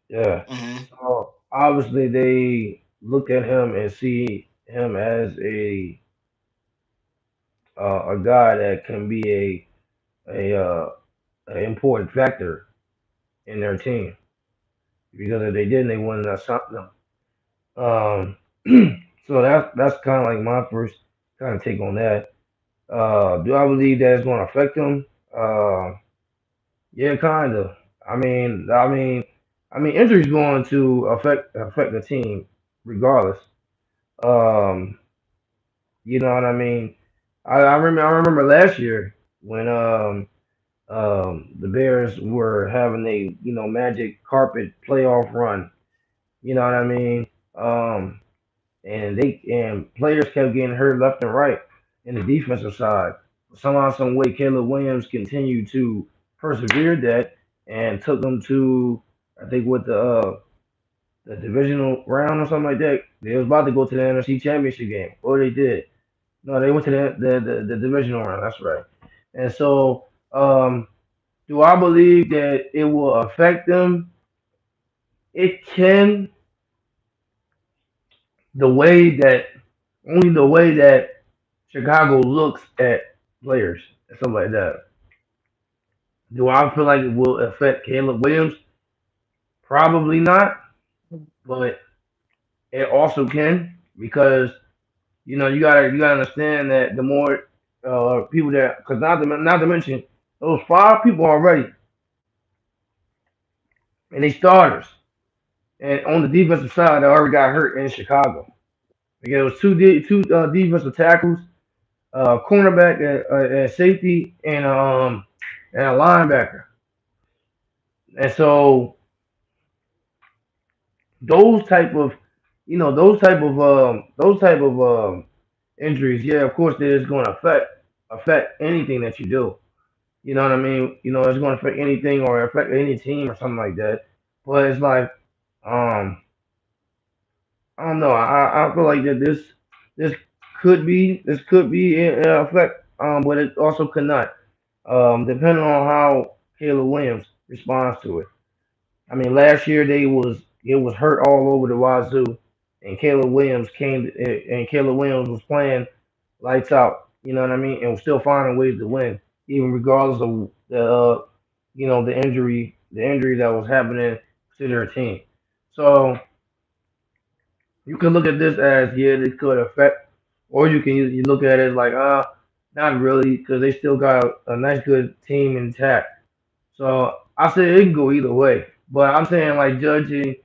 Yeah. Hmm. So obviously they look at him and see him as a guy that can be a important factor in their team because if they didn't, they wouldn't have signed them. Um, so that's kind of like my first kind of take on that. Do I believe that it's going to affect them? Uh, yeah, kind of. I mean, I mean, injuries going to affect the team regardless. Um, you know what I mean? I remember last year when the Bears were having a magic carpet playoff run. You know what I mean? Um, and players kept getting hurt left and right in the defensive side. Somehow, some way, Caleb Williams continued to persevere that and took them to I think what the divisional round or something like that. They was about to go to the NFC Championship game, or they did. No, they went to the divisional round. That's right. And so, do I believe that it will affect them? It can, the way that only the way that Chicago looks at players and stuff like that. Do I feel like it will affect Caleb Williams? Probably not, but it also can because you gotta understand that the more people that because not to mention those five people already and they starters and on the defensive side that already got hurt in Chicago. Again, it was two defensive tackles, cornerback at safety, and a linebacker. And so those type of those type of injuries, yeah, of course, it is going to affect anything that you do. You know what I mean? It's going to affect anything or affect any team or something like that. But it's like, um, I don't know. I feel like that this this could be an effect, but it also could not, depending on how Caleb Williams responds to it. I mean, last year it was hurt all over the wazoo, and Caleb Williams was playing lights out. You know what I mean, and was still finding ways to win, even regardless of the injury that was happening to their team. So you can look at this as yeah, it could affect, or you look at it like not really, because they still got a nice good team intact. So I say it can go either way, but I'm saying like judging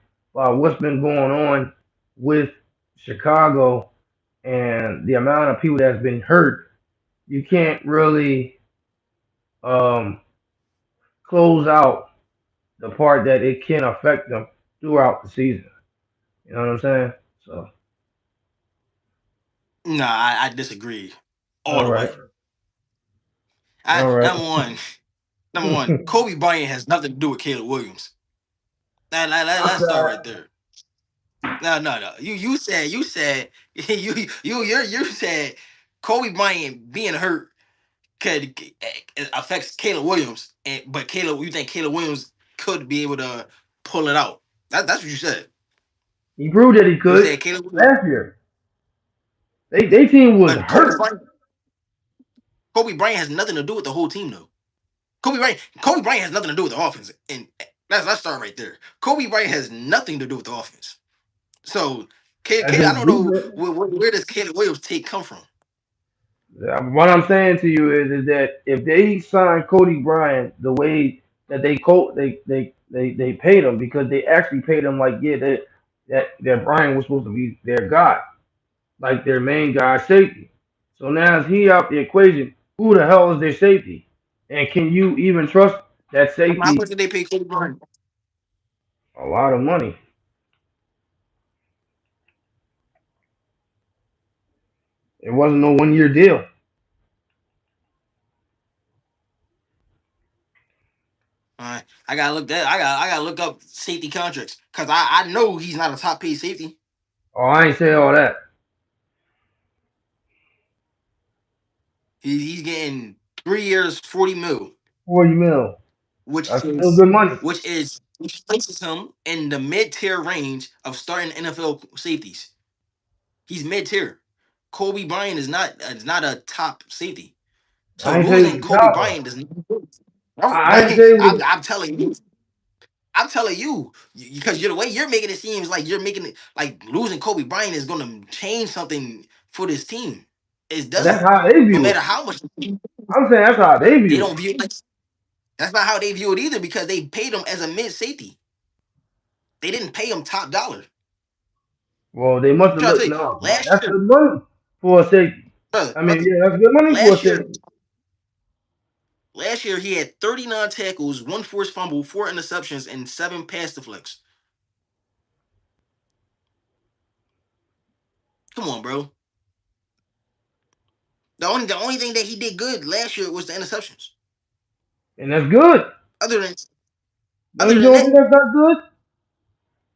what's been going on with Chicago and the amount of people that's been hurt, you can't really um, close out the part that it can affect them throughout the season. You know what I'm saying? So Nah, I disagree all all the right, way. all right. Number one, Kobe Bryant has nothing to do with Caleb Williams. Let's start right there. No. You said you said Kobe Bryant being hurt could affects Caleb Williams, and but Caleb, you think Caleb Williams could be able to pull it out? That's what you said. He proved that he You could said Caleb Williams, last year. They team was but hurt. Kobe Bryant has nothing to do with the whole team though. Kobe Bryant has nothing to do with the offense, and let's start right there. Kobe Bryant has nothing to do with the offense. So, As his I don't know defense. where does Caleb Williams take come from. What I'm saying to you is that if they sign Cody Bryant the way that they paid him because they actually paid him like yeah that Bryant was supposed to be their guy like their main guy safety. So now is he out the equation? Who the hell is their safety? And can you even trust that How much safety? did they pay Kobe Bryant? A lot of money. It wasn't no 1 year deal. I gotta look that. I gotta look up safety contracts because I know he's not a top paid safety. Oh, I ain't say all that. He's getting 3 years, 40 mil, 40 mil. which That's still is good money. which places him in the mid tier range of starting NFL safeties. He's mid tier. Kobe Bryant is not a top safety. So I ain't say he losing was Kobe top. Bryant does not. No, I ain't say he was. I'm telling you. I'm telling you, because the way you're making it seems like you're making it like losing Kobe Bryant is going to change something for this team. It But that's doesn't. how they No view it. matter how much I'm saying that's how they they view it. don't view it. That's not how they view it either because they paid him as a mid safety. They didn't pay him top dollar. Well, they must I'm have trying to looked. tell you, No, last that's year, good money for a safety. brother, I mean, brother, yeah, that's good money for a last year, safety. last year he had 39 tackles, one forced fumble, four interceptions, and seven pass deflects. Come on, bro. The only thing that he did good last year was the interceptions. And that's good. Other than No, other you than don't that, think that's not good?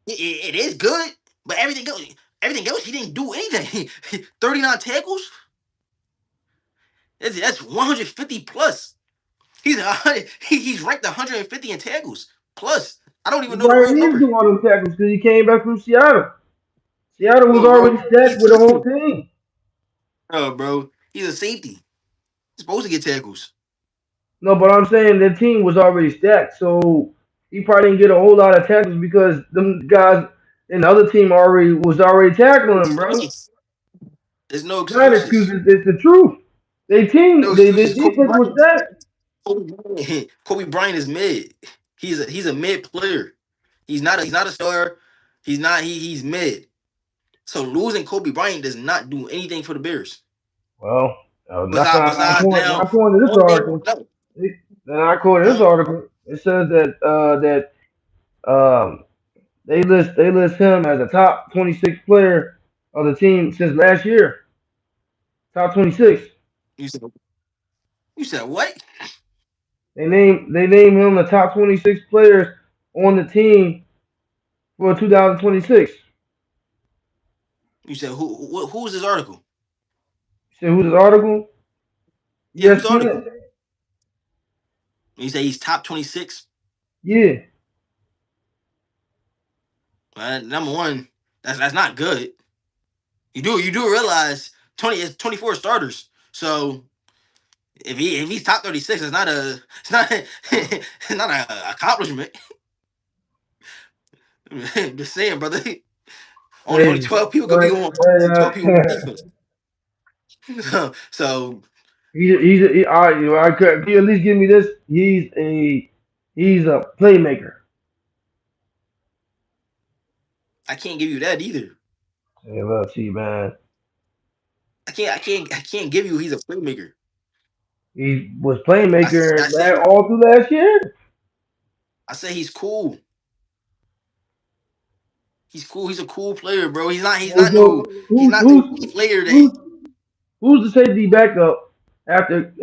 it is good. But everything else, he didn't do anything. 39 tackles. That's 150 plus. He's ranked 150 in tackles plus. I don't He even know the probably real didn't need to number. do all them tackles because he came back from Seattle. Seattle was Oh, already bro, stacked he's with a whole listen. team. Oh, bro, he's a safety. He's supposed to get tackles. No, but I'm saying the team was already stacked, so he probably didn't get a whole lot of tackles because them guys in the other team already No tackling him, bro. excuses. There's no It's not excuses. excuses. It's the truth. No They excuses. defense was stacked. Kobe Bryant is mid. He's a mid player. He's not a star. He's mid. So losing Kobe Bryant does not do anything for the Bears. Well, Besides not now, according to this only thing article. no, Not according to this huh? article. It says that um they list him as a top 26 player of the team since last year. Top 26. You said you said what? They name him the top 26 players on the team for 2026. You said who's this article? See who's this article? Yeah, who's the ESPN. article? You say he's top 26. Yeah. Number one, that's not good. You do realize 20 is 24 starters. So if he's top 36, it's not it's not a accomplishment. Just saying, brother. Only Hey, 12 people could be but, on offense and 12 people on defense. So all right, can you at least give me this? He's a playmaker. I can't give you that either. Hey, let's see, man. I can't give you he's a playmaker. He was I said I playmaker said all through last year. I said he's cool. He's cool. He's a cool player, bro. He's not. He's So, not no. He's not the player that who's who's the safety backup after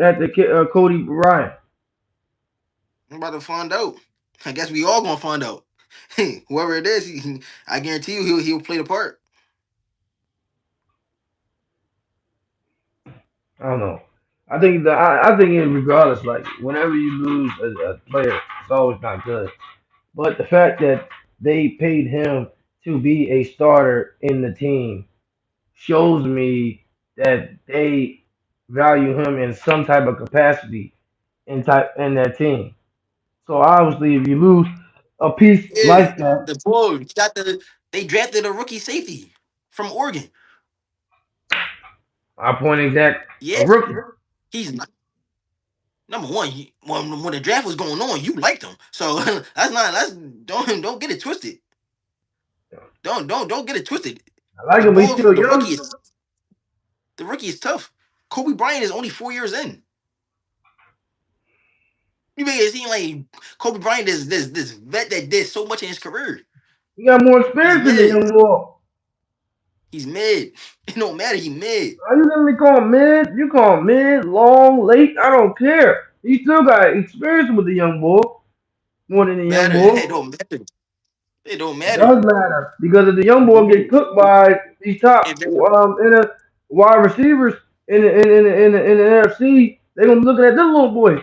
Cody Ryan? I'm about to find out. I guess we all gonna find out. Whoever it is, I guarantee you he'll play the part. I don't know. I think regardless, like whenever you lose a player, it's always not good. But the fact that they paid him to be a starter in the team shows me that they value him in some type of capacity in that team. So obviously, if you lose a piece Yeah, like that, the boy got the. They drafted a rookie safety from Oregon. I point exact a Yeah, rookie. he's number one. When the draft was going on, you liked him. So that's not. That's don't get it twisted. Don't get it twisted. I like The him, but he's boy, still the rookie young. is the rookie is tough. Kobe Bryant is only 4 years in. You make it seem like Kobe Bryant is this vet that did so much in his career. He got more He's experience than the mid. young boy. He's mid. It don't matter. He mid. Are you gonna call him mid? You call him mid, long, late? I don't care. He still got experience with the young bull more than the young Matter. bull. It don't matter. It don't It matter. does matter because if the young boy get It cooked by these top matters. in the wide receivers in the NFC, they gonna be looking at this little boy.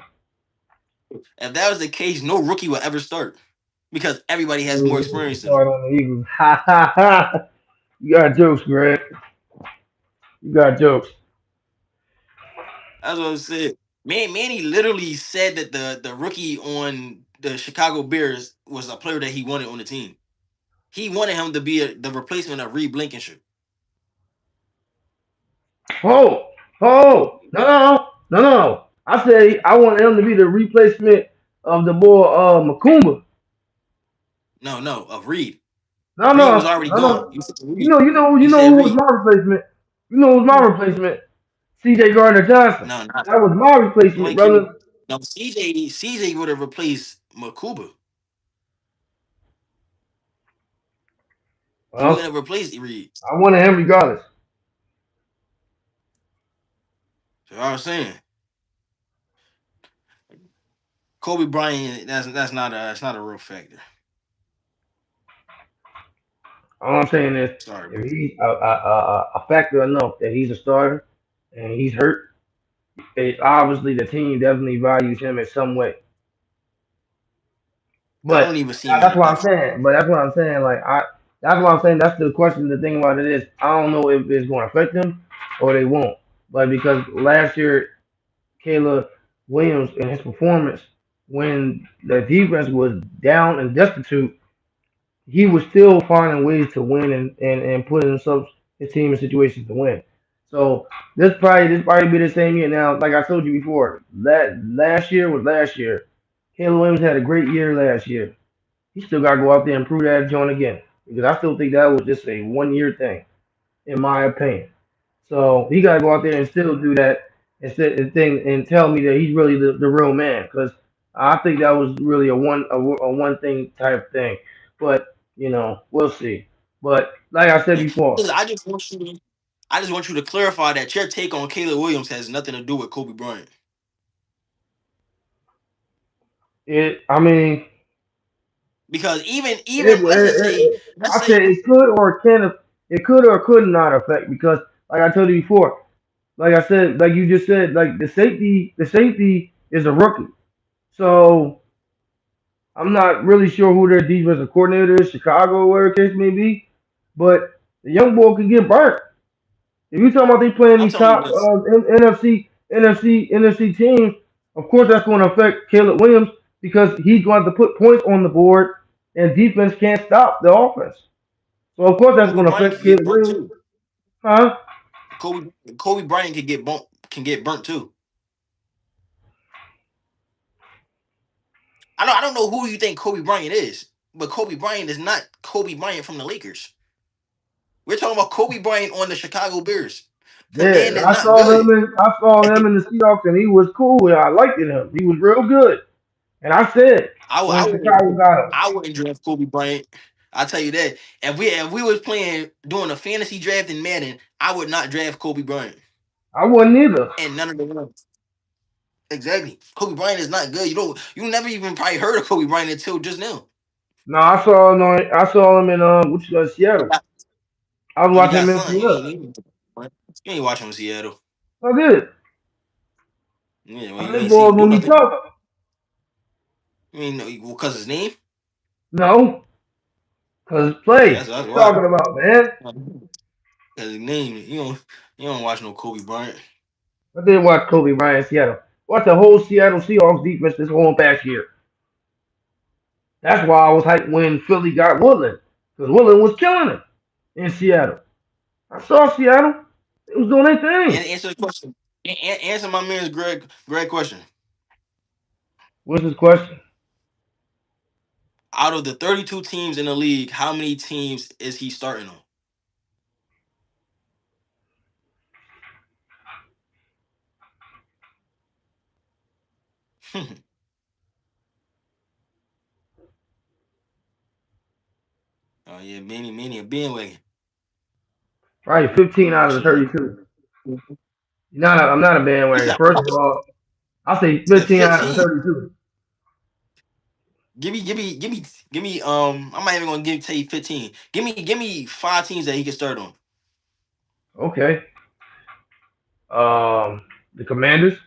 If that was the case, no rookie would ever start because everybody has more experience than him. Start on the Eagles. Ha ha ha! You got jokes, Greg. You got jokes. That's what I said. Manny literally said that the rookie on the Chicago Bears was a player that he wanted on the team. He wanted him to be the replacement of Reed Blankenship. Oh, oh, no. I say I want him to be the replacement of the boy Macumba. No, of Reed. No, Reed was no, already no, gone. no. You said Reed. You You know said who was Reed. my replacement. You know who was my replacement? C.J. Gardner Johnson. No, not That was my replacement, Mike King. brother. No, CJ would have replaced Makuba. He wouldn't Well, have replaced Reed. I wanted him regardless. So I was saying Kobe Bryant. That's not a real factor. All I'm saying is, Sorry, bro. if he's a factor enough that he's a starter and he's hurt, obviously the team definitely values him in some way. I But don't even see him that's making what I'm difference. saying. But that's what I'm saying. That's what I'm saying. That's the question. The thing about it is, I don't know if it's going to affect them or they won't. But because last year, Caleb Williams and his performance when the defense was down and destitute, he was still finding ways to win and put himself his team in situations to win. So this probably be the same year now. Like I told you before, that last year was last year. Caleb Williams had a great year last year. He still got to go out there and prove that joint again because I still think that was just a 1 year thing, in my opinion. So he got to go out there and still do that and tell me that he's really the real man because I think that was really a one thing type thing. But we'll see. But like I said before, Listen, I just want you to clarify that your take on Caleb Williams has nothing to do with Kobe Bryant. I mean, Because it, even let's just say let's I say said it could or could not affect because like I told you before, like I said, like you just said, like the safety is a rookie. So I'm not really sure who their defensive coordinator is, Chicago, whatever the case may be. But the young boy could get burnt. If you talking about they playing I'm these telling you top this. NFC teams, of course that's going to affect Caleb Williams because he's going to have to put points on the board, and defense can't stop the offense. So of course that's Kobe going to Bryant affect can get Caleb burnt Williams, too. huh? Kobe Bryant can get burnt too. I don't know who you think Kobe Bryant is, but Kobe Bryant is not Kobe Bryant from the Lakers. We're talking about Kobe Bryant on the Chicago Bears. The Yeah, man is not good. I saw him in the Seahawks, and he was cool. And I liked him. He was real good. And I said I when wouldn't Chicago got him, I wouldn't draft Kobe Bryant. I'll tell you that. If we was playing doing a fantasy draft in Madden, I would not draft Kobe Bryant. I wasn't either. And none of the ones. Exactly. Kobe Bryant is not good. You never even probably heard of Kobe Bryant until just now. No, I saw him in Seattle. I was When he watching got him in signed, Seattle. you ain't watching him in Seattle. I did. Yeah, I well, said, you this ain't see boy him do gonna be nothing. tough. I mean, because his name. No, cause play. That's What you why. talking about, man? Because his name, you don't watch no Kobe Bryant. I did watch Kobe Bryant in Seattle. Watch the whole Seattle Seahawks defense this whole past year. That's why I was hyped when Philly got Woodland, cause Woodland was killing it in Seattle. I saw Seattle. It was doing their And thing. answer the question. Answer my man's Greg question. What's his question? Out of the 32 teams in the league, how many teams is he starting on? Oh yeah, Manny a bandwagon. Probably 15 out of the 15. 32. I'm not a You bandwagon. said First of all, I'll say said 15 out of the 15. 32. Give me. I'm not even gonna tell you 15. Give me 5 teams that he can start on. Okay. The Commanders.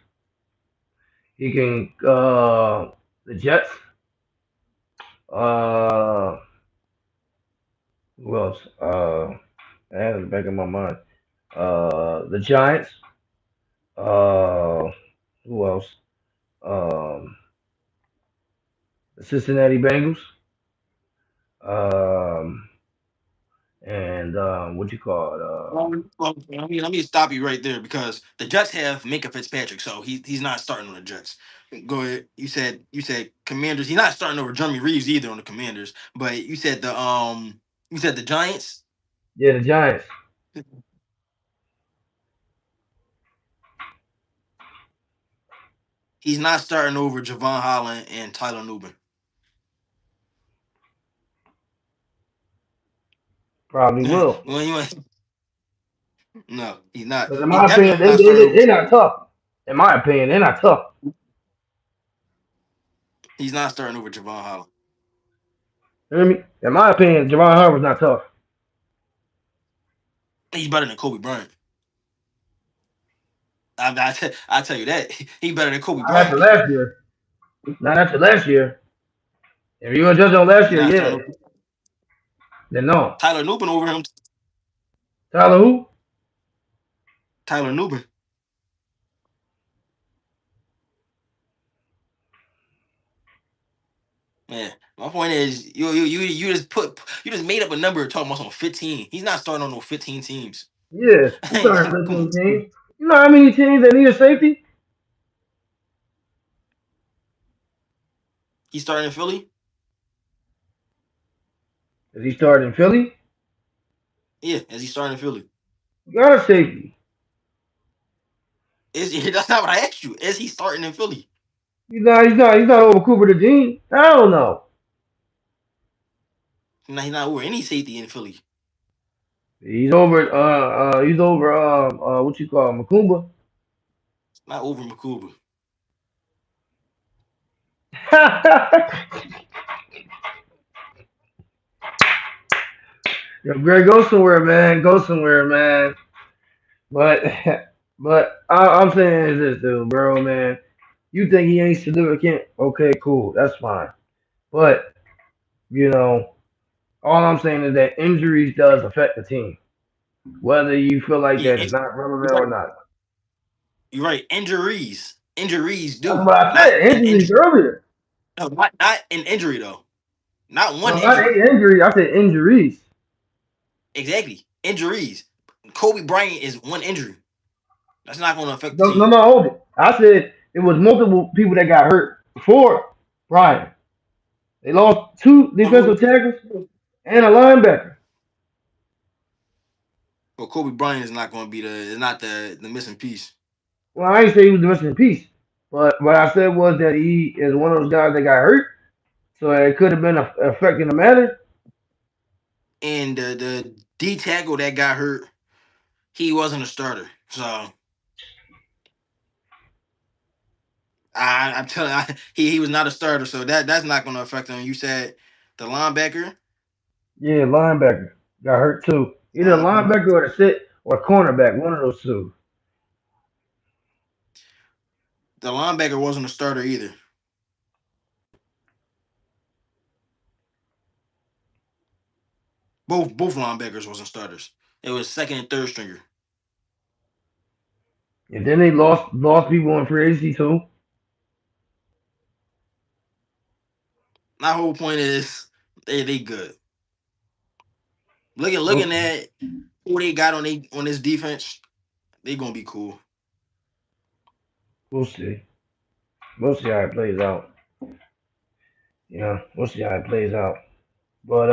He can the Jets. Uh, who else? I had it in the back of my mind. The Giants. Uh, who else? Um, the Cincinnati Bengals. Um, and what you call it? Well, let me stop you right there because the Jets have Minka Fitzpatrick, so he's not starting on the Jets. Go ahead. You said Commanders. He's not starting over Jeremy Reeves either on the Commanders. But you said the Giants. Yeah, the Giants. He's not starting over Javon Holland and Tyler Nubin. Probably will. Well, no, he's not. Because in He's my opinion, definitely not starting over. they're not tough. In my opinion, they're not tough. He's not starting over Javon Holland. You know what I mean? In my opinion, Javon Harper's not tough. He's better than Kobe Bryant. I tell you that he's better than Kobe Not after Bryant. last year. Not after last year. If you want to judge on last He's year, not yeah. starting over Then no. Tyler Nubin over him. Tyler who? Tyler Nubin. Yeah. My point is, you just made up a number talking about some 15. He's not starting on no 15 teams. Yeah. He's starting Come 15 on. teams. You know how many teams that need a safety? He's starting in Philly. Is he starting in Philly? Yeah, as he's starting in Philly. You got a safety. Is that's not what I asked you? Is he starting in Philly? He's not over Cooper the Dean. Hell no. No, he's not over any safety in Philly. He's over what you call him, Makumba. Not over Makuba. Yo, Greg, go somewhere, man. Go somewhere, man. But I'm saying is this, dude, bro, man. You think he ain't significant? Okay, cool, that's fine. But you know, all I'm saying is that injuries does affect the team, whether you feel like Yeah, that is not relevant you're or right. not. You're right. Injuries That's do what I not said. an Injuries injury. earlier. No, not an injury though. Not one No, not injury. injury. I said injuries. Exactly. Injuries. Kobe Bryant is one injury. That's not going to affect the No, no, team. no, hold it. I said it was multiple people that got hurt before Brian. They lost two defensive tackles and a linebacker. But Kobe Bryant is not going to be is not the missing piece. Well, I ain't say he was the rest in peace, but what I said was that he is one of those guys that got hurt, so it could have been affecting the matter. And the D tackle that got hurt, he wasn't a starter. So I'm telling you, he was not a starter. So that's not going to affect him. You said the linebacker. Yeah, linebacker got hurt too. Either a Uh, linebacker or the sit or cornerback, one of those two. the linebacker wasn't a starter either. Both linebackers wasn't starters. It was second and third stringer. And then they lost people in free agency too. My whole point is they good. Looking We'll, at who they got on this defense, they gonna be cool. we'll see. We'll see how it plays out. We'll see how it plays out. But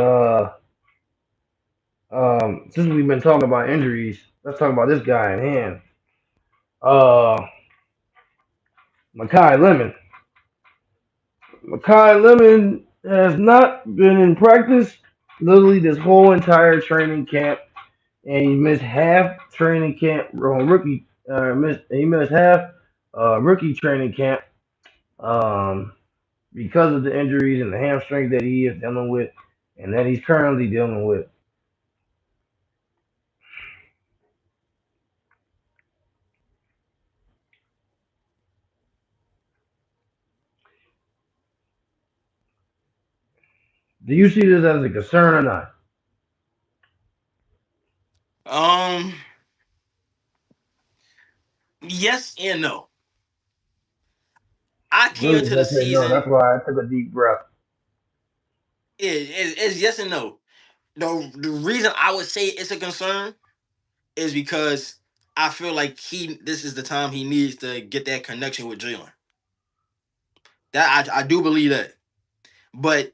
since we've been talking about injuries, let's talk about this guy in hand. Uh, Makai Lemon. Makai Lemon has not been in practice literally this whole entire training camp. and he missed half training camp on rookie. He missed half rookie training camp um, because of the injuries and the hamstring that he is dealing with, and that he's currently dealing with. Do you see this as a concern or not? Um, yes and no. I came Really? into the Okay, no. That's season. why I took a deep breath. It's yes and no. The reason I would say it's a concern is because I feel like this is the time he needs to get that connection with Jalen. That I do believe that. But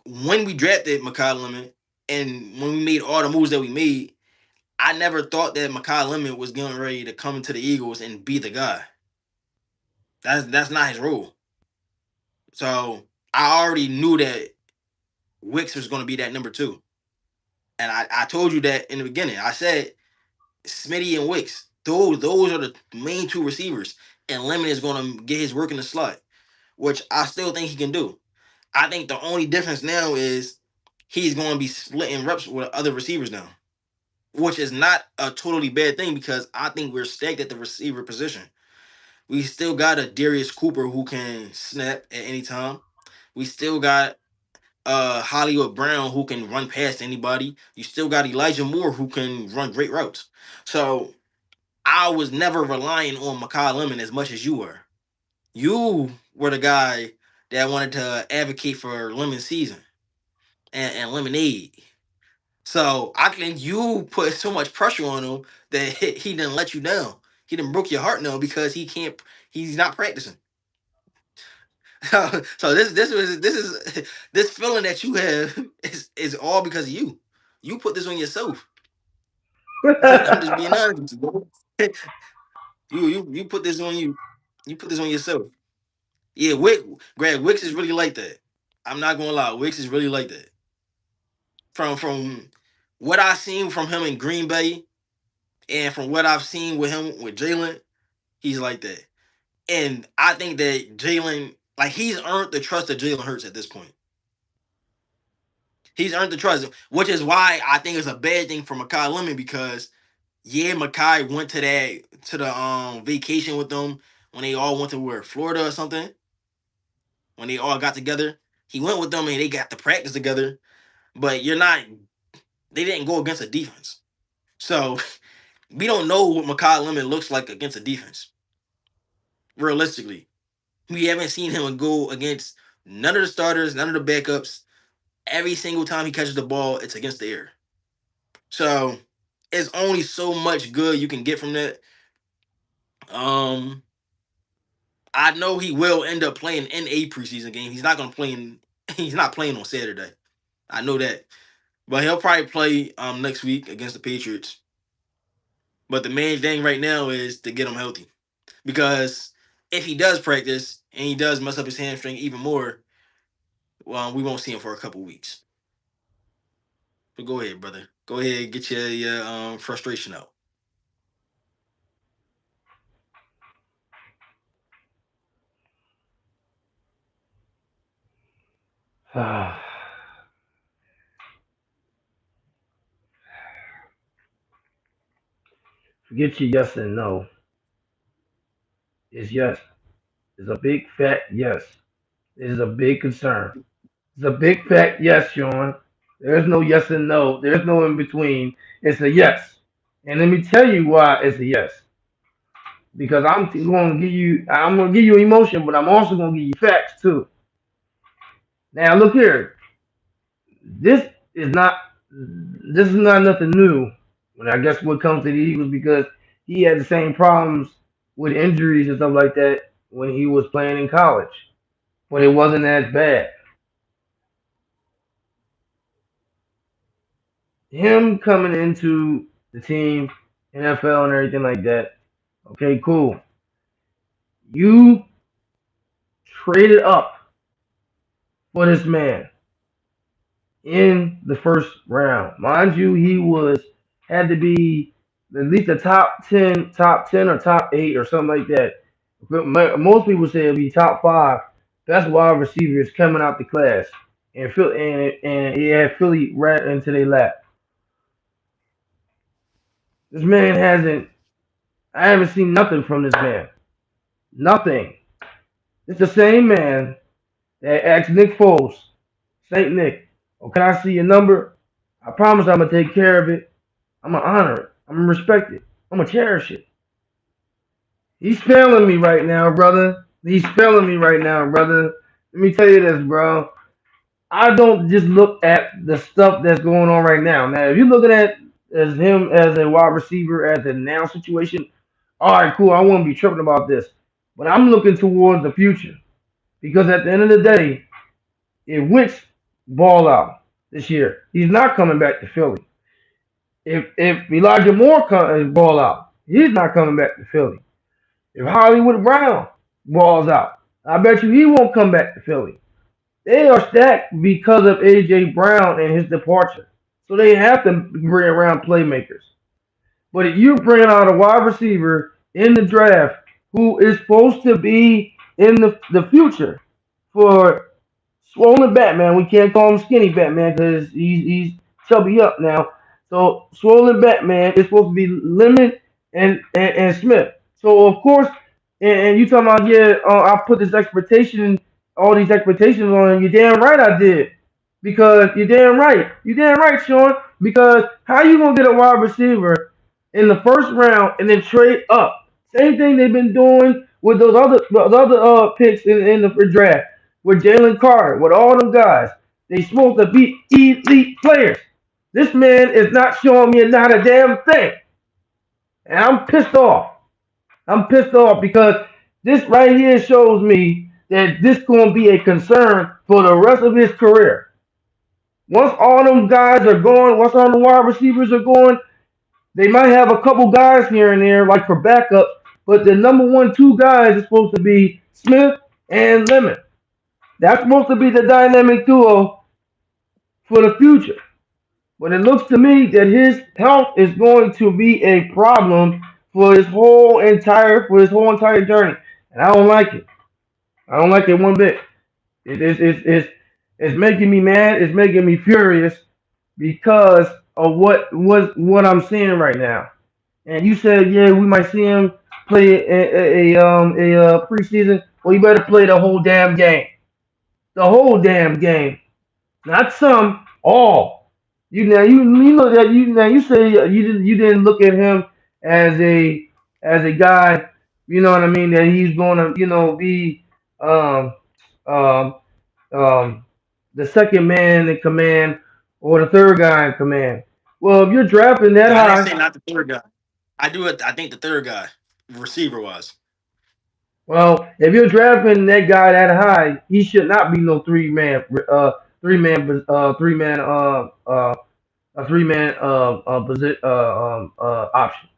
when we drafted Makai Lemon and when we made all the moves that we made, I never thought that Makai Lemon was getting ready to come to the Eagles and be the guy. That's not his role. So I already knew that Wicks was going to be that number two. And I told you that in the beginning. I said Smitty and Wicks. Those are the main two receivers. And Lemon is going to get his work in the slot, which I still think he can do. I think the only difference now is he's going to be splitting reps with other receivers now, which is not a totally bad thing because I think we're stacked at the receiver position. We still got a Darius Cooper who can snap at any time. We still got Hollywood Brown who can run past anybody. You still got Elijah Moore who can run great routes. So I was never relying on Makai Lemon as much as you were. You were the guy that wanted to advocate for lemon season and lemonade. So I think you put so much pressure on him that he didn't let you down. He didn't broke your heart now because he can't. He's not practicing. So this feeling that you have is all because of you. You put this on yourself. I'm just being honest with you, bro. You put this on you. You put this on yourself. Yeah, Greg Wicks is really like that. I'm not gonna lie, Wicks is really like that. From what I've seen from him in Green Bay and from what I've seen with him with Jalen, he's like that. And I think that Jalen, like he's earned the trust of Jalen Hurts at this point. He's earned the trust, which is why I think it's a bad thing for Makai Lemon because yeah, Makai went to the vacation with them when they all went to where Florida or something. When they all got together, he went with them and they got to practice together. But you're not. They didn't go against a defense, so we don't know what Makai Lemon looks like against a defense. Realistically, we haven't seen him go against none of the starters, none of the backups. Every single time he catches the ball, it's against the air. So it's only so much good you can get from that. Um, I know he will end up playing in a preseason game. He's not gonna play in. He's not playing on Saturday. I know that, but he'll probably play next week against the Patriots. But the main thing right now is to get him healthy because if he does practice and he does mess up his hamstring even more, well, we won't see him for a couple weeks. But go ahead, brother. Go ahead, get your frustration out. Forget your yes and no. It's yes. It's a big fat yes. It is a big concern. It's a big fat yes, Sean. There's no yes and no. There's no in between. It's a yes. And let me tell you why it's a yes. Because going to give you, I'm going to give you emotion, but I'm also going to give you facts too. Now look here. This is not, this is not nothing new. When I guess what comes to the Eagles because he had the same problems with injuries and stuff like that when he was playing in college, but it wasn't as bad. Him coming into the team, NFL and everything like that. Okay, cool. You traded up for this man in the first round. Mind you, he was had to be at least a top 10 or top 8 or something like that. But most people say it'll be top 5. That's wide receivers coming out the class, and he had Philly right into their lap. This man hasn't. I haven't seen nothing from this man. Nothing. It's the same man that asked Nick Foles, Saint Nick, "Oh, can I see your number? I promise I'm gonna take care of it. I'm gonna honor it. I'm gonna respect it. I'm gonna cherish it." He's failing me right now, brother. He's failing me right now, brother. Let me tell you this, bro. I don't just look at the stuff that's going on right now. Now, if you're looking at as him as a wide receiver as a now situation, all right, cool. I won't be tripping about this, but I'm looking towards the future because at the end of the day, if Wentz ball out this year, he's not coming back to Philly. If Elijah Moore ball out, he's not coming back to Philly. If Hollywood Brown balls out, I bet you he won't come back to Philly. They are stacked because of AJ Brown and his departure. So they have to bring around playmakers. But if you bring out a wide receiver in the draft who is supposed to be in the future for Swollen Batman, we can't call him Skinny Batman because he's chubby up now. So Swollen Batman is supposed to be Lemon and Smith. So of course, and you talking about yeah, I put this expectation, all these expectations on you. Damn right I did, because you're damn right, Sean. Because how you gonna get a wide receiver in the first round and then trade up? Same thing they've been doing with the other picks in the draft with Jalen Carter, with all them guys. They supposed to be elite players. This man is not showing me not a damn thing. And I'm pissed off. I'm pissed off because this right here shows me that this going to be a concern for the rest of his career. Once all them guys are gone, once all the wide receivers are gone, they might have a couple guys here and there, like for backup, but the number one, two guys is supposed to be Smith and Lemon. That's supposed to be the dynamic duo for the future. But it looks to me that his health is going to be a problem for his whole entire journey, and I don't like it. I don't like it one bit. It's making me mad. It's making me furious because of what I'm seeing right now. And you said, yeah, we might see him play a preseason. Well, you better play the whole damn game. The whole damn game, not some, all. You know that you say you didn't look at him as a guy. You know what I mean, that he's going to be um um um the second man in command or the third guy in command. Well, if you're drafting that No, I didn't high, say not the third guy. I do it. I think the third guy, receiver was. well, if you're drafting that guy that high, he should not be no three man a three-man option.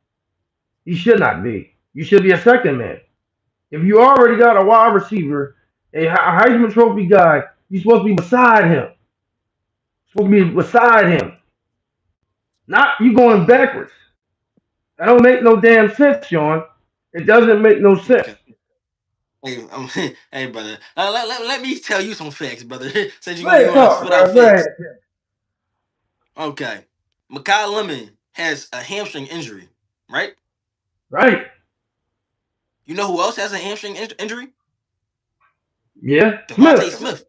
You should not be. You should be a second man. If you already got a wide receiver, a Heisman Trophy guy, you're supposed to be beside him. Supposed to be beside him. Not you going backwards. That don't make no damn sense, Sean. It doesn't make no sense. Okay. Hey, hey, brother. Let me tell you some facts, brother. Since Go you ahead, want to talk, spit out bro. Go ahead. facts. Okay. Makai Lemon has a hamstring injury, right? Right. You know who else has a hamstring injury? Yeah. Devontae Smith. Smith.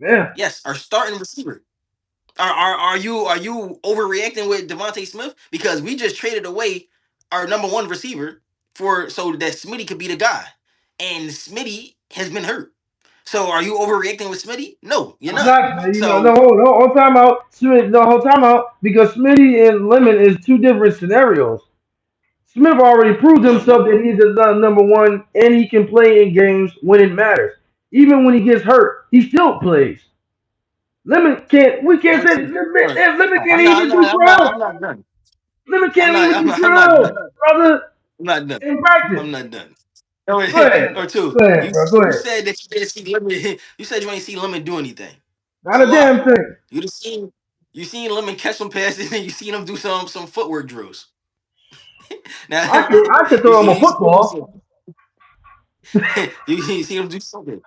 Yeah. Yes, our starting receiver. Are you overreacting with Devontae Smith? Because we just traded away our number one receiver for so that Smitty could be the guy, and Smitty has been hurt. So are you overreacting with Smitty? No, you're I'm not. not, no, So whole time out. Smith, the whole time out because Smitty and Lemon is two different scenarios. Smith already proved no, no, himself that he's the number one and he can play in games when it matters. Even when he gets hurt, he still plays. Lemon can't. We can't no, say see, look, Lemon can't I'm not, I'm even do not, I'm not, drills. I'm not done. Lemon I'm can't not, even I'm do not, I'm not drills, done. brother, I'm not done. in practice. I'm not done. Oh, Go ahead. or two. Go ahead, You bro. Go you ahead. said that you didn't see Lemon. You said you ain't see Lemon do anything. It's Not a a lie. damn thing. You just seen. You seen Lemon catch some passes, and you seen him do some footwork drills. Now I could you throw him a football. you see him do something.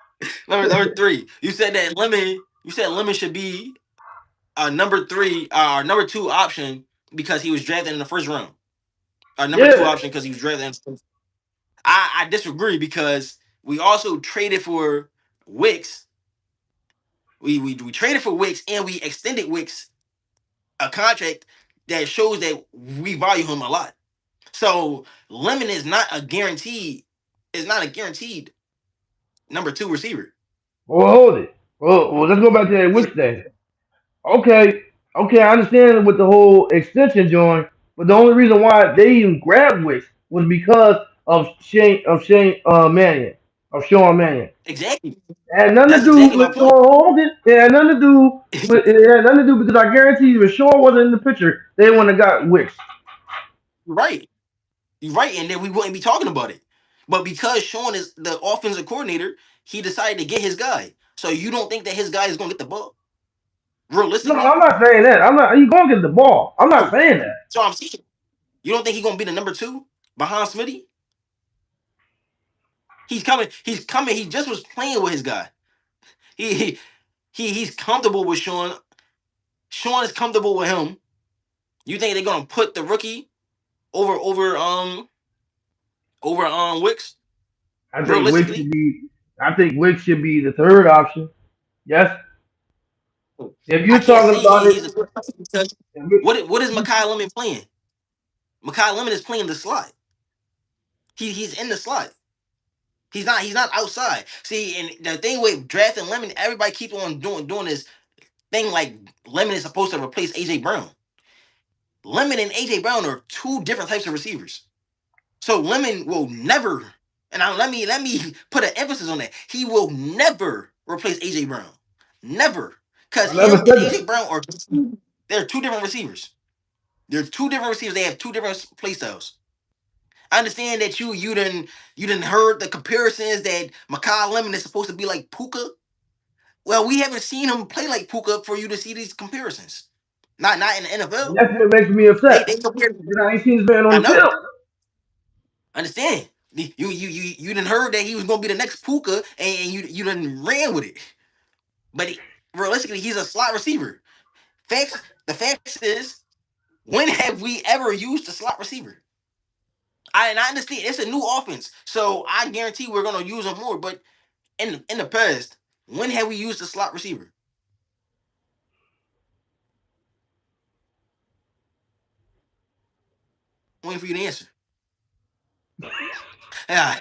Number three, you said that Lemon. You said Lemon should be a number three, number two option because he was drafted in the first round. Number two Yeah. option because he was drafted. I disagree because we also traded for Wicks. We traded for Wicks and we extended Wicks a contract that shows that we value him a lot. So Lemon is not a guaranteed. Is not a guaranteed number two receiver. Well, hold it. Well, let's go back to that Yeah, Wicks thing. Okay, okay, I understand with the whole extension joint, but the only reason why they even grabbed Wicks was because of Shane Mannion, of Sean Mannion. exactly. It had nothing to That's do exactly my with point. Sean Hogan. It had nothing to do with it had nothing to do because I guarantee you if Sean wasn't in the picture, they wouldn't have got Wicks. Right. You're right, and then we wouldn't be talking about it. But because Sean is the offensive coordinator, he decided to get his guy. So you don't think that his guy is gonna get the ball? No, Realistically? I'm not saying that. I'm not. You gonna get the ball? I'm not So, saying that. so I'm saying you don't think he's gonna be the number two behind Smitty? He's coming, he's coming, he just was playing with his guy. He's comfortable with Sean. Sean is comfortable with him. You think they're gonna put the rookie over Wicks? I think Wicks Realistically? should be. I think Wicks should be the third option. Yes. If I you're can't talking say about it, he's a because if what is Makai Lemon playing? Makai Lemon is playing the slot. He's in the slot. He's not outside. See, and the thing with drafting Lemon, everybody keeps on doing this thing like Lemon is supposed to replace AJ Brown. Lemon and AJ Brown are two different types of receivers. So Lemon will never, and let me put an emphasis on that. He will never replace AJ Brown. Never. Because I never him and said that. AJ Brown they're two different receivers. They're two different receivers. They have two different play styles. I understand that you didn't heard the comparisons that Makai Lemon is supposed to be like Puka. Well, we haven't seen him play like Puka for you to see these comparisons. Not in the And NFL. that's what makes me They upset. compare. Because I ain't seen this man I on the know. field. Understand. You didn't heard that he was gonna be the next Puka, and you didn't ran with it. But realistically, he's a slot receiver. Facts. The facts is, when have we ever used a slot receiver? I understand it's a new offense, so I guarantee we're gonna use him more. But in the past, when have we used a slot receiver? I'm waiting for you to answer. Yeah,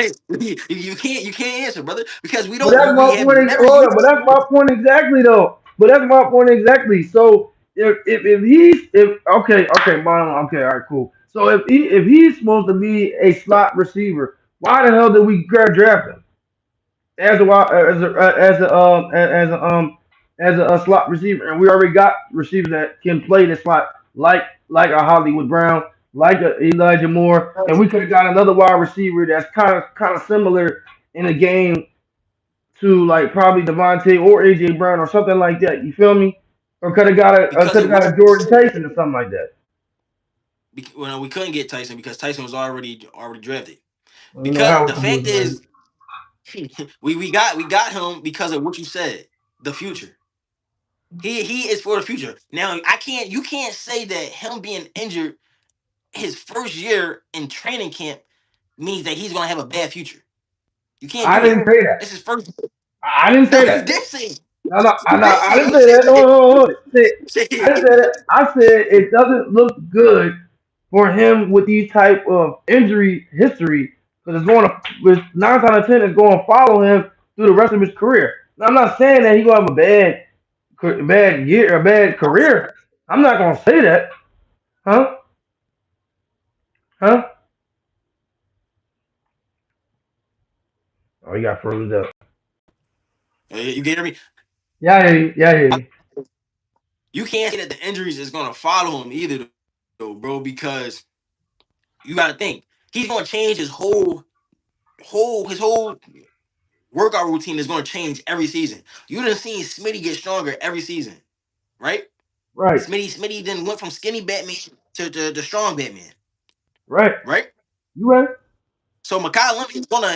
you can't answer, brother, because we But don't that's we my have point. never Hold on, used but it. that's my point exactly, though. But that's my point exactly. So if he's if okay, bottom okay, all right, cool. So if he's supposed to be a slot receiver, why the hell did we draft him as a as a slot receiver? And we already got receivers that can play the slot like a Hollywood Brown, like a Elijah Moore, and we could have got another wide receiver that's kind of similar in the game to like probably Devontae or AJ Brown or something like that. You feel me? Or Because could have it got was a Jordan Tyson or something like that. well, we couldn't get Tyson because Tyson was already drafted. You know Because how the it was, fact man. is, we got him because of what you said. The future. He is for the future. Now you can't say that him being injured his first year in training camp means that he's gonna have a bad future. You can't I do that. didn't say that. This is first. I didn't No, say you that. did say it. No, no, You did I say it. didn't You say said that. No, that. no, no, no. I didn't say You that. I said it doesn't look good for him with these type of injury history because with 9 out of 10 it's going to follow him through the rest of his career. Now, I'm not saying that he's going to have a bad year, a bad career. I'm not going to say that, huh? Huh? Oh, you got froze up. you get me? Yeah, I hear you. Yeah, I hear you. You can't say that the injuries is gonna follow him either, though, bro. Because you got to think he's gonna change his whole workout routine is gonna change every season. You done seen Smitty get stronger every season, right? Right. Smitty then went from skinny Batman to the strong Batman, Right. right? You right. So Makai Lemon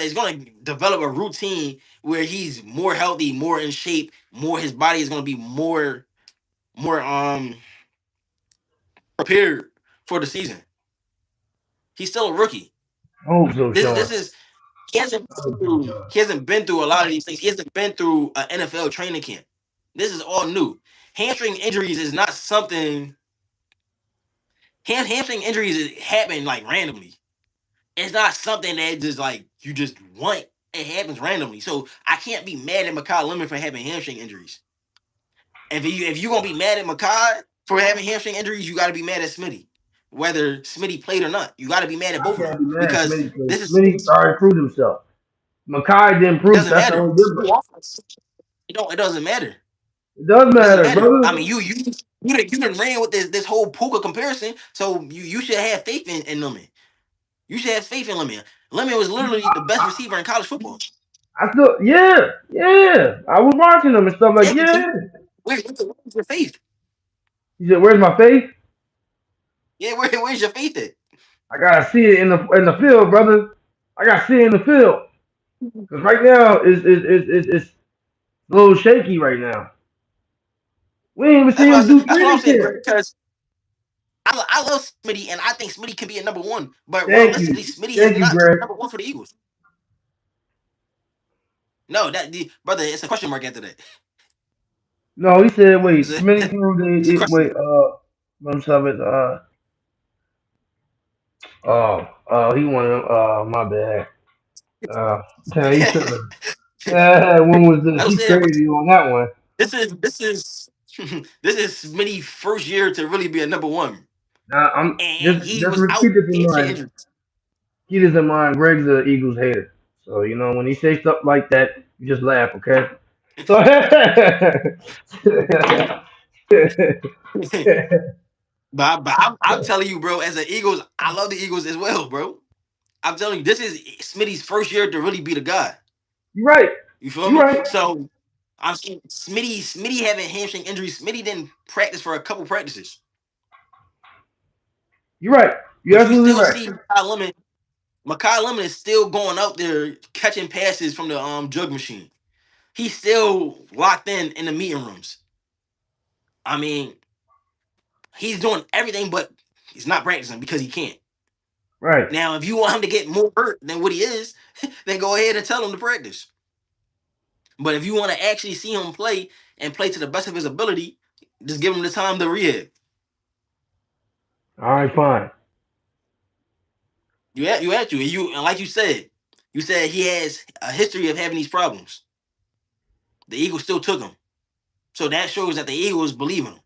is gonna develop a routine where he's more healthy, more in shape, more his body is gonna be more prepared for the season. He's still a rookie. I hope so, This is Sean. this is he hasn't I hope been so, through, Sean. he hasn't been through a lot of these things. He hasn't been through an NFL training camp. This is all new. Hamstring injuries is not something. Hamstring injuries happen like randomly. It's not something that just like you just want. It happens randomly. So I can't be mad at Makai Lemon for having hamstring injuries. If you gonna be mad at Makai for having hamstring injuries, you got to be mad at Smitty, whether Smitty played or not. You got to be mad at I both of them can't be mad at because Smitty because this is Smitty already proved himself. Makai didn't it prove. doesn't That's the matter. only difference. It doesn't matter. It does It doesn't matter, matter. I brother. mean, you done ran with this whole Puka comparison, so you should have faith in Lemon. You should have faith in Lemon. Lemon was literally the best receiver in college football. I still, yeah, yeah. I was watching them and stuff like, Yeah, so yeah. where's your faith? He said, "Where's my faith? Yeah, where's your faith at? I gotta see it in the field, brother. I gotta see it in the field. Cause right now it's a little shaky right now. We ain't even see him do That's what I'm training saying, camp. bro. Because I love Smitty, and I think Smitty can be a number one. But Thank realistically, you, Smitty has thank you, not been Greg. number one for the Eagles. No, brother, it's a question mark after that. No, he said, wait, It's a, Smitty proved it's a it. question Wait, mark. I'm sorry, he wanted, my bad. Uh, yeah, he said, when was this? I was He saying, bro, crazy on that one. this is this is Smitty's first year to really be a number one, I'm and he just was out keep this in hamstring mind. injury. Keep this in mind. Greg's a Eagles hater, so when he say stuff like that, you just laugh, okay? So, I'm telling you, bro, as an Eagles, I love the Eagles as well, bro. I'm telling you, this is Smitty's first year to really be the guy. you're right. You feel You're me? right. So I'm saying Smitty having hamstring injuries. Smitty didn't practice for a couple practices, You're right. You're but you absolutely still right. see Makai Lemon. Makai Lemon is still going out there catching passes from the jug machine. He's still locked in the meeting rooms. I mean, he's doing everything, but he's not practicing because he can't. Right. Now, if you want him to get more hurt than what he is, then go ahead and tell him to practice. But if you want to actually see him play and play to the best of his ability, just give him the time to rehab. All right. Fine. And like you said he has a history of having these problems. The Eagles still took him, so that shows that the Eagles believe in him.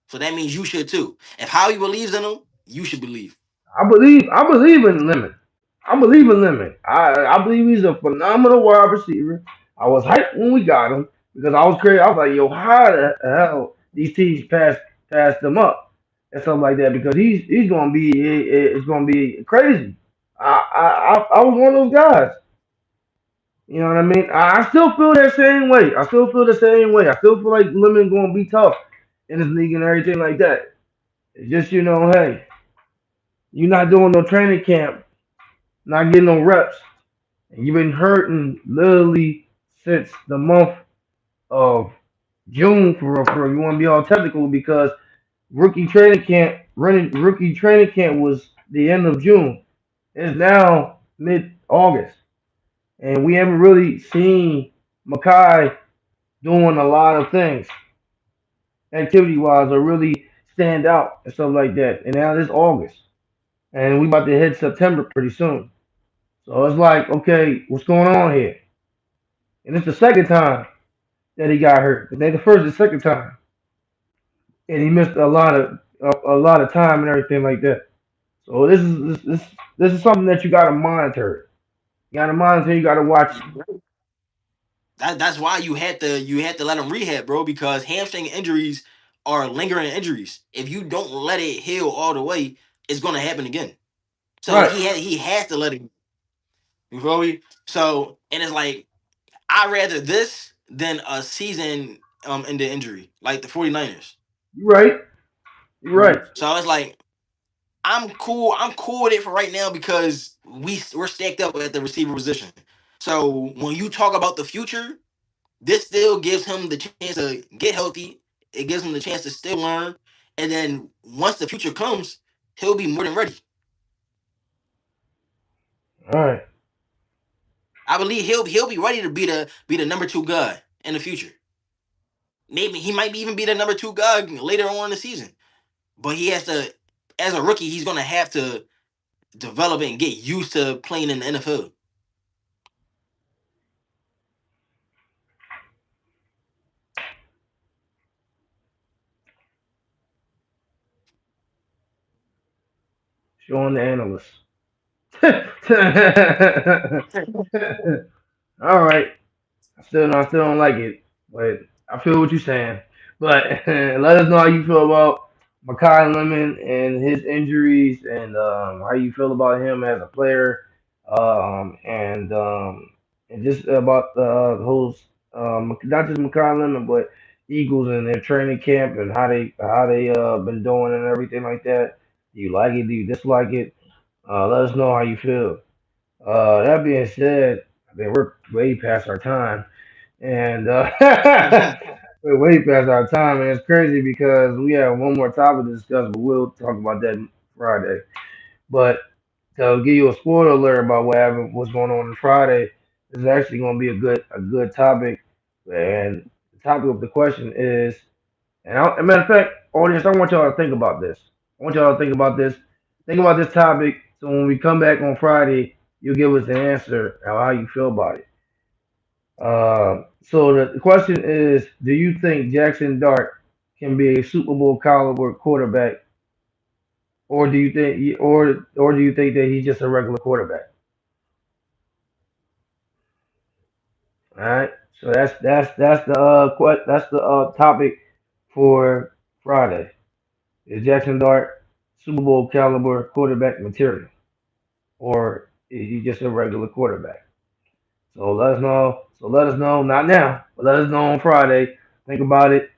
So that means you should too. If Howie believes in him, you should believe. I believe in Lemon. I believe in Lemon. I believe he's a phenomenal wide receiver. I was hyped when we got him because I was crazy. I was like, yo, how the hell these teams passed him up and stuff like that because he's gonna be it's gonna be crazy. I was one of those guys. You know what I mean? I still feel that same way. I still feel the same way. I still feel like Lemon gonna be tough in this league and everything like that. It's just hey, you're not doing no training camp, not getting no reps, and you've been hurting literally since the month of June for real. For real. You want to be all technical because rookie training camp was the end of June. It's now mid August, and we haven't really seen Makai doing a lot of things activity wise or really stand out and stuff like that. And now it's August, and we about to hit September pretty soon. So it's like, okay, what's going on here? And it's the second time that he got hurt. It ain't the first, the second time, and he missed a lot of time and everything like that. So this is something that you got to monitor. You got to monitor. You got to watch. That's why you had to let him rehab, bro, because hamstring injuries are lingering injuries. If you don't let it heal all the way, it's gonna happen again. So Right. he has to let it. You feel me? So and it's like I'd rather this than a season in the injury, like the 49ers. You're right. You're right. So it's like I'm cool. I'm cool with it for right now because we're stacked up at the receiver position. So when you talk about the future, this still gives him the chance to get healthy. It gives him the chance to still learn, and then once the future comes, he'll be more than ready. All right. I believe he'll be ready to be the number two guy in the future. Maybe he might be even be the number two guy later on in the season. But he has to, as a rookie, he's gonna have to develop it and get used to playing in the NFL. Showing the analyst. All right. I still don't like it, but I feel what you're saying. But let us know how you feel about Makai Lemon and his injuries, and how you feel about him as a player, and just about the whole, not just Makai Lemon, but Eagles and their training camp and how they been doing and everything like that. Do you like it? Do you dislike it? Let us know how you feel. That being said, I mean, we're way past our time. And we're way past our time, and it's crazy because we have one more topic to discuss, but we'll talk about that Friday. But to give you a spoiler alert about what's going on Friday, this is actually going to be a good topic. And the topic of the question is, as a matter of fact, audience, I want y'all to think about this. I want y'all to think about this. Think about this topic. So when we come back on Friday, you'll give us an answer of how you feel about it. So the question is, do you think Jackson Dart can be a Super Bowl caliber quarterback, or do you think that he's just a regular quarterback? All right. So that's the that's the topic for Friday. Is Jackson Dart Super Bowl caliber quarterback material, or is he just a regular quarterback? So let us know. So let us know, not now, but let us know on Friday. Think about it.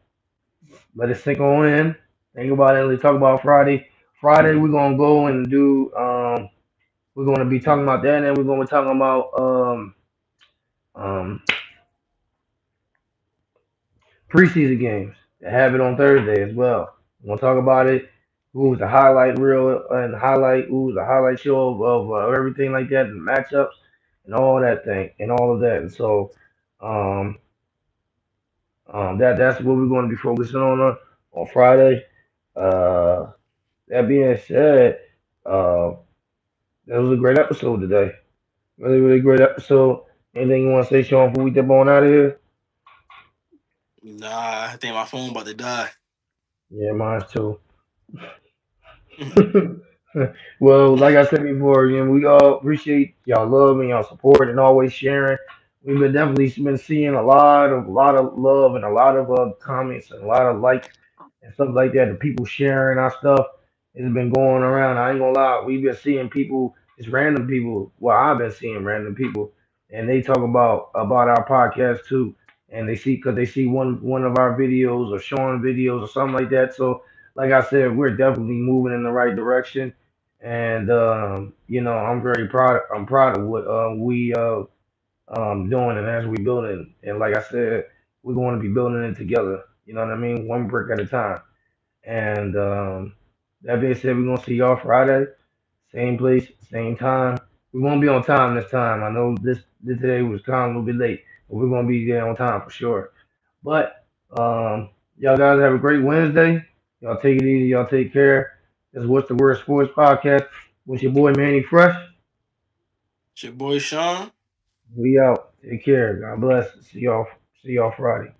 Let it sink on in. Think about it. Let's talk about Friday. Friday we're gonna go and do. We're gonna be talking about that, and then we're gonna be talking about um, preseason games that have it on Thursday as well. We're gonna talk about it. Who was the highlight reel and highlight? Who was the highlight show of everything like that, and matchups and all that thing and all of that. And so, um, that's what we're going to be focusing on Friday. Uh, that being said, uh, that was a great episode today. Really, really great episode. Anything you want to say, Sean, before we dip on out of here? Nah, I think my phone about to die. Yeah, mine's too. Well, like I said before, we all appreciate y'all love and y'all support and always sharing. We've been definitely been seeing a lot of love and a lot of comments and a lot of likes and stuff like that. The people sharing our stuff has been going around. I ain't gonna lie, we've been seeing people, just random people. Well, I've been seeing random people, and they talk about our podcast too, and they see because they see one of our videos or showing videos or something like that. So like I said, we're definitely moving in the right direction, and I'm very proud. I'm proud of what we doing, and as we building. And like I said, we're going to be building it together. You know what I mean, one brick at a time. And that being said, we're gonna see y'all Friday, same place, same time. We won't be on time this time. I know this today was kind of a little bit late, but we're gonna be there on time for sure. But y'all guys have a great Wednesday. Y'all take it easy. Y'all take care. This is What's the Word Sports Podcast with your boy Manny Fresh. It's your boy Sean. We out. Take care. God bless. See y'all. See y'all Friday.